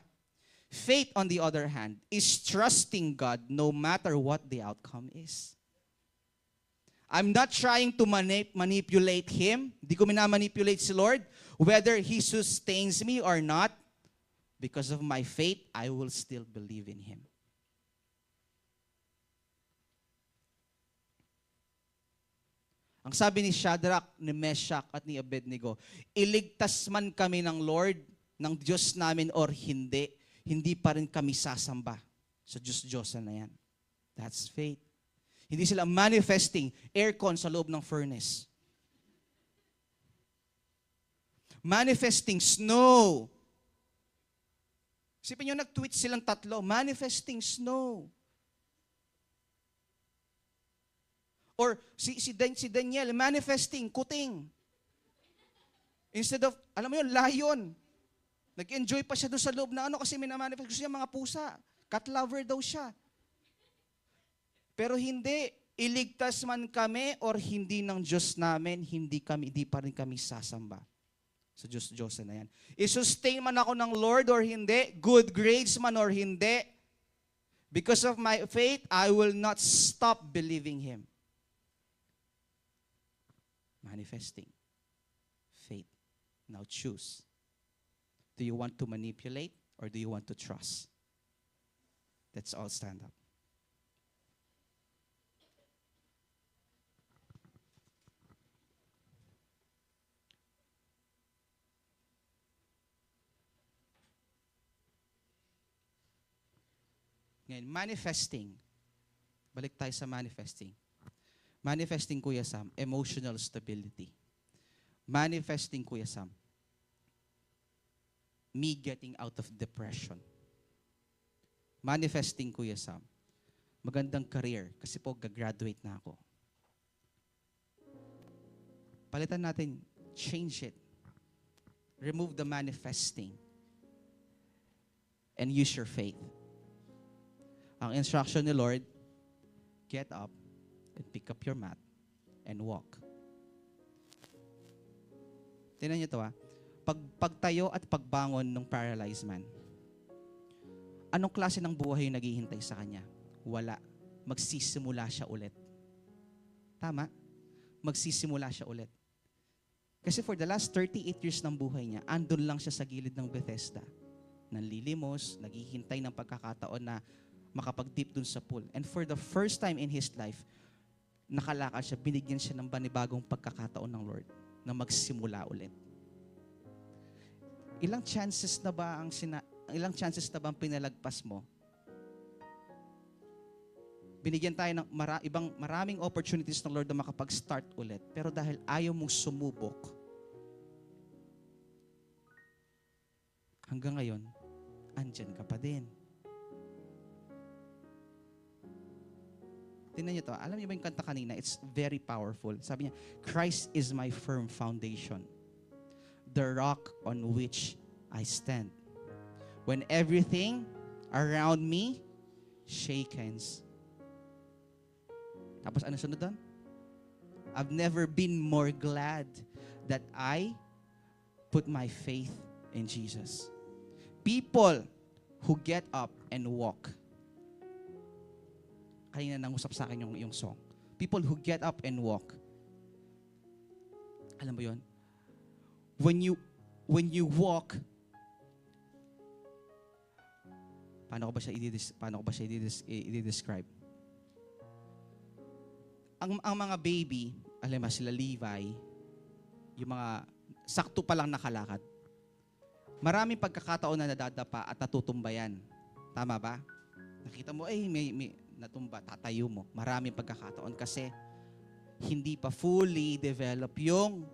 Faith, on the other hand, is trusting God no matter what the outcome is. I'm not trying to manipulate Him. Di ko minamanipulate si Lord. Whether He sustains me or not, because of my faith, I will still believe in Him. Ang sabi ni Shadrach, ni Meshach, at ni Abednego, iligtas man kami ng Lord, ng Diyos namin or hindi, hindi pa rin kami sasamba sa Diyos-Diyosan na yan. That's faith. Hindi sila manifesting aircon sa loob ng furnace. Manifesting snow. Isipin nyo, nag-tweet silang tatlo, manifesting snow. Or si Daniel, manifesting kuting. Instead of, alam mo yun, lion. Nag-enjoy pa siya doon sa loob na ano kasi minamanifest. Gusto niya mga pusa. Cat lover daw siya. Pero hindi, iligtas man kami or hindi ng Diyos namin, hindi pa rin kami sasamba sa Diyos na yan. I-sustain man ako ng Lord or hindi, good grades man or hindi, because of my faith, I will not stop believing Him. Manifesting. Faith. Now choose. Do you want to manipulate or do you want to trust? Let's all stand up. Ngayon, manifesting. Balik tayo sa manifesting. Manifesting, Kuya Sam, emotional stability. Manifesting, Kuya Sam, me getting out of depression. Manifesting, Kuya Sam, magandang career kasi po gagraduate na ako. Palitan natin, change it. Remove the manifesting and use your faith. Ang instruction ni Lord, get up and pick up your mat and walk. Tingnan niyo ito Pagtayo at pagbangon ng paralyzed man, anong klase ng buhay yung naghihintay sa kanya? Wala. Magsisimula siya ulit. Tama? Magsisimula siya ulit. Kasi for the last 38 years ng buhay niya, andun lang siya sa gilid ng Bethesda. Nanlilimos, naghihintay ng pagkakataon na makapag-dip dun sa pool. And for the first time in his life, nakalakad siya, binigyan siya ng panibagong pagkakataon ng Lord na magsimula ulit. Ilang chances na ba ang pinalagpas mo? Binigyan tayo ng maraming opportunities ng Lord na makapag-start ulit. Pero dahil ayaw mong sumubok, hanggang ngayon, andyan ka pa din. Tingnan niyo to. Alam niyo ba yung kanta kanina? It's very powerful. Sabi niya, Christ is my firm foundation, the rock on which I stand. When everything around me shakens. Tapos ano sunod doon? I've never been more glad that I put my faith in Jesus. People who get up and walk. Kanina nangusap sa akin yung song. People who get up and walk. Alam mo yun? When you walk, paano ko ba siya i-describe? Ang mga baby, alam mo sila Levi, yung mga sakto pa lang nakalakad. Maraming pagkakataon na nadadapa at natutumbayan. Tama ba? Nakita mo, may natumba, tatayo mo. Maraming pagkakataon kasi hindi pa fully develop yung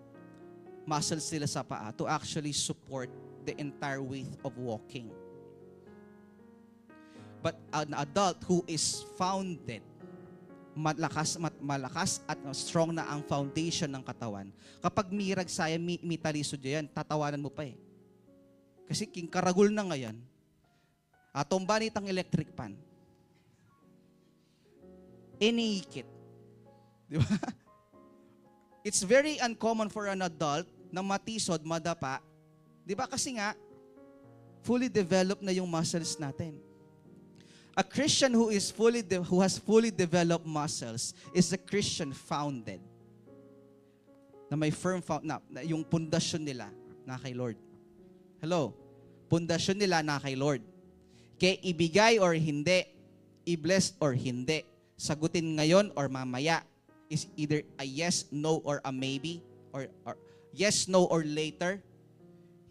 muscles nila sa paa to actually support the entire width of walking. But an adult who is founded, malakas at strong na ang foundation ng katawan, kapag mirag saya, mitalisod yan, tatawanan mo pa eh. Kasi king karagul na ngayon, tumba nitang electric pan, iniikit. Di ba? It's very uncommon for an adult na matisod, madapa. Di ba? Kasi nga, fully developed na yung muscles natin. A Christian who has fully developed muscles is a Christian founded. Na may firm na yung pundasyon nila na kay Lord. Hello? Pundasyon nila na kay Lord. Kaya ibigay or hindi, i-bless or hindi, sagutin ngayon or mamaya, is either a yes, no, or a maybe, or yes, no, or later,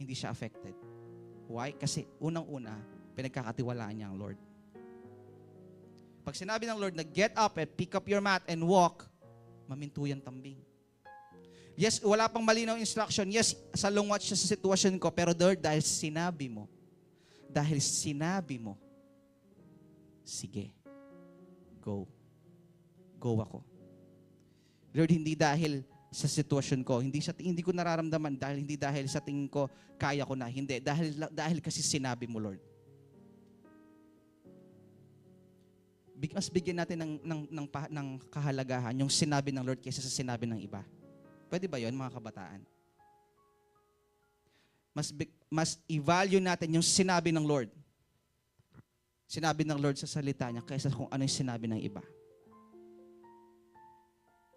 hindi siya affected. Why? Kasi unang-una, pinagkakatiwalaan niya ang Lord. Pag sinabi ng Lord na get up and pick up your mat and walk, maminto yan tambing. Yes, wala pang malinaw instruction. Yes, salungwat siya sa sitwasyon ko, pero Lord, dahil sinabi mo, sige, go. Go ako. Lord, hindi dahil sa sitwasyon ko, hindi ko nararamdaman, hindi dahil sa tingin ko, kaya ko na, hindi. Dahil kasi sinabi mo, Lord. Mas bigyan natin ng kahalagahan yung sinabi ng Lord kaysa sa sinabi ng iba. Pwede ba yon mga kabataan? Mas i-value natin yung sinabi ng Lord. Sinabi ng Lord sa salita niya kaysa kung ano yung sinabi ng iba.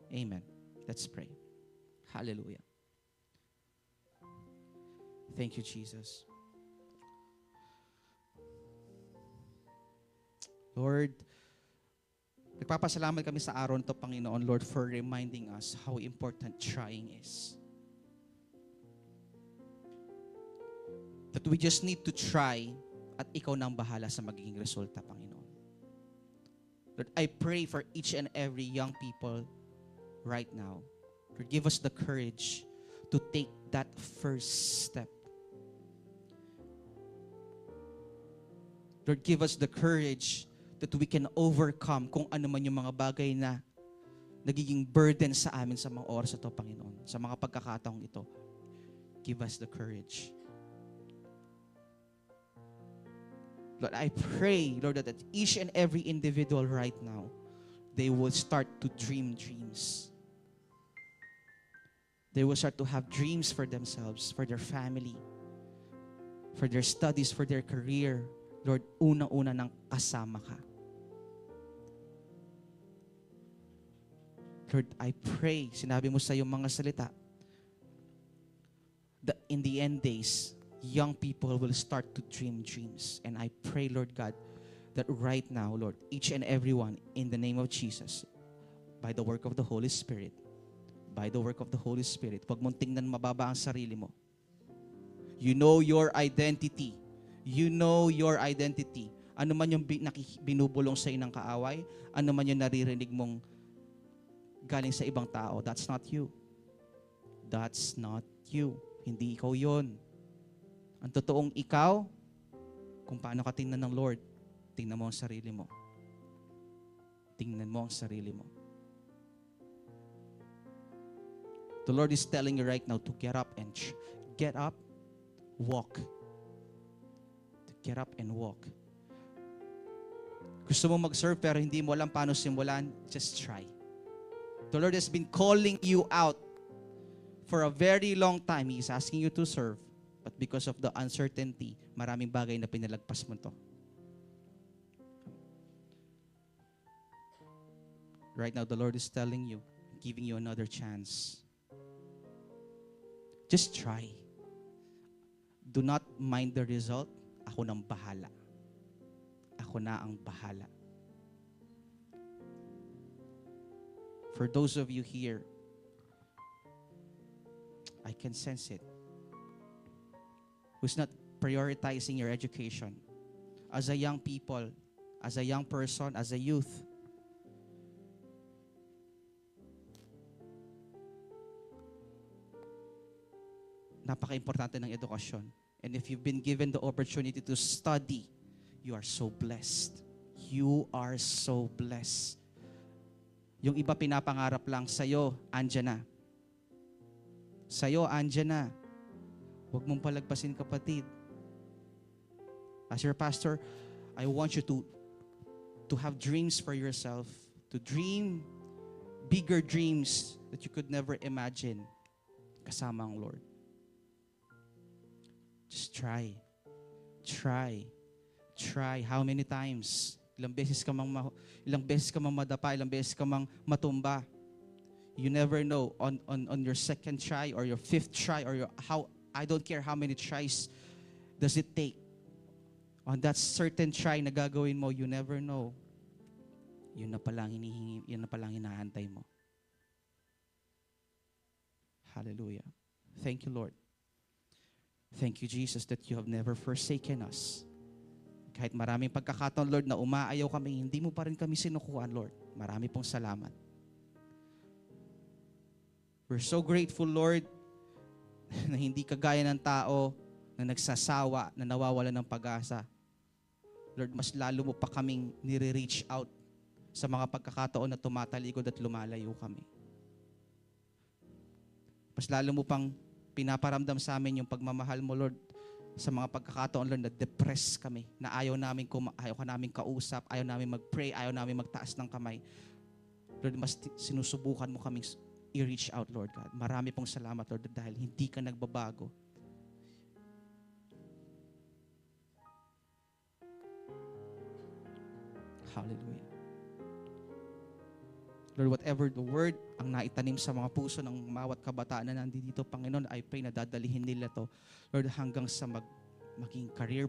Amen. Let's pray. Hallelujah. Thank you, Jesus. Lord, nagpapasalamat kami sa araw nito, Panginoon, Lord, for reminding us how important trying is. That we just need to try at ikaw nang bahala sa magiging resulta, Panginoon. Lord, I pray for each and every young people right now. Lord, give us the courage to take that first step. Lord, give us the courage that we can overcome kung ano man yung mga bagay na nagiging burden sa amin sa mga oras ito, Panginoon. Sa mga pagkakataong ito, give us the courage. Lord, I pray, Lord, that each and every individual right now, they will start to dream dreams. They will start to have dreams for themselves, for their family, for their studies, for their career. Lord, unang-una nang kasama ka. Lord, I pray, sinabi mo sa iyong mga salita, that in the end days, young people will start to dream dreams. And I pray, Lord God, that right now, Lord, each and everyone, in the name of Jesus, by the work of the Holy Spirit, huwag mong tingnan mababa ang sarili mo. You know your identity. Ano man yung binubulong sa inang kaaway, ano man yung naririnig mong galing sa ibang tao, that's not you. Hindi ikaw yon. Ang totoong ikaw, kung paano ka tingnan ng Lord, tingnan mo ang sarili mo. Tingnan mo ang sarili mo. The Lord is telling you right now to get up and walk. To get up and walk. Gusto mo mag-serve pero hindi mo alam paano simulan, just try. The Lord has been calling you out for a very long time. He is asking you to serve. But because of the uncertainty, maraming bagay na pinalagpas mo to. Right now, the Lord is telling you, giving you another chance. Just try. Do not mind the result. Ako nang bahala. Ako na ang bahala. For those of you here, I can sense it. Who's not prioritizing your education? As a young people, as a young person, as a youth, napaka-importante ng edukasyon. And if you've been given the opportunity to study, you are so blessed. You are so blessed. Yung iba pinapangarap lang, sa'yo, andyan na. Sa'yo, andyan na. Huwag mong palagpasin, kapatid. As your pastor, I want you to have dreams for yourself, to dream bigger dreams that you could never imagine kasama ang Lord. Just try. Try. Try. How many times? Ilang beses ka mang madapa, ilang beses ka mang matumba. You never know on your second try or your fifth try or I don't care how many tries does it take. On that certain try na gagawin mo, you never know. Yun na palang hinihingi, yun na palang hinahantay mo. Hallelujah. Thank you, Lord. Thank you, Jesus, that you have never forsaken us. Kahit maraming pagkakataon, Lord, na umaayaw kami, hindi mo pa rin kami sinukuan, Lord. Marami pong salamat. We're so grateful, Lord, na hindi kagaya ng tao na nagsasawa, na nawawala ng pag-asa. Lord, mas lalo mo pa kaming nire-reach out sa mga pagkakataon na tumatalikod at lumalayo kami. Mas lalo mo pang pinaparamdam sa amin yung pagmamahal mo, Lord, sa mga pagkakataon, Lord, na depressed kami, na ayaw ka namin kausap, ayaw namin mag-pray, ayaw namin magtaas ng kamay. Lord, mas sinusubukan mo kaming i-reach out, Lord God. Marami pong salamat, Lord, dahil hindi ka nagbabago. Hallelujah. Lord, whatever the word ang naitanim sa mga puso ng bawat kabataan na nandito, Panginoon, I pray na dadalihin nila to, Lord, hanggang sa maging career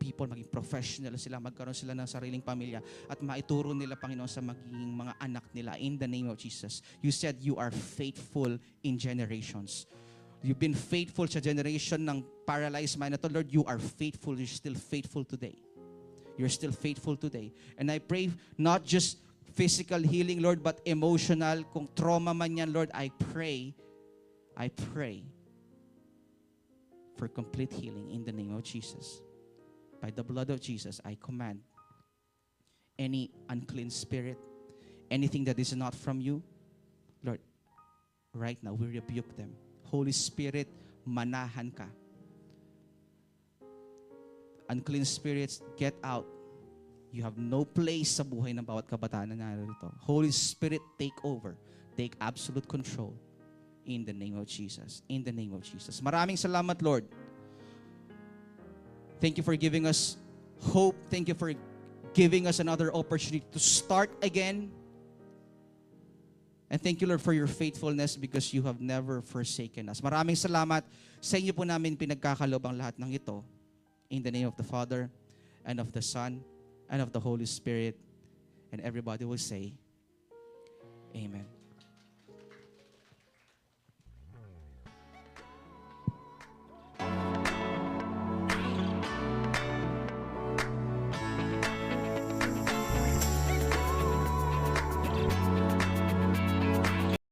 people, maging professional sila, magkaroon sila ng sariling pamilya, at maituro nila, Panginoon, sa magiging mga anak nila in the name of Jesus. You said you are faithful in generations. You've been faithful sa generation ng paralyzed man na to, Lord. You are faithful. You're still faithful today. You're still faithful today. And I pray not just physical healing, Lord, but emotional. Kung trauma man yan, Lord, I pray for complete healing in the name of Jesus. By the blood of Jesus, I command any unclean spirit, anything that is not from you, Lord, right now, we rebuke them. Holy Spirit, manahan ka. Unclean spirits, get out. You have no place sa buhay ng bawat kabataan na narito. Holy Spirit, take over. Take absolute control. In the name of Jesus. In the name of Jesus. Maraming salamat, Lord. Thank you for giving us hope. Thank you for giving us another opportunity to start again. And thank you, Lord, for your faithfulness because you have never forsaken us. Maraming salamat. Sa inyo po namin pinagkakalob ang lahat ng ito. In the name of the Father, and of the Son, and of the Holy Spirit. And everybody will say, Amen.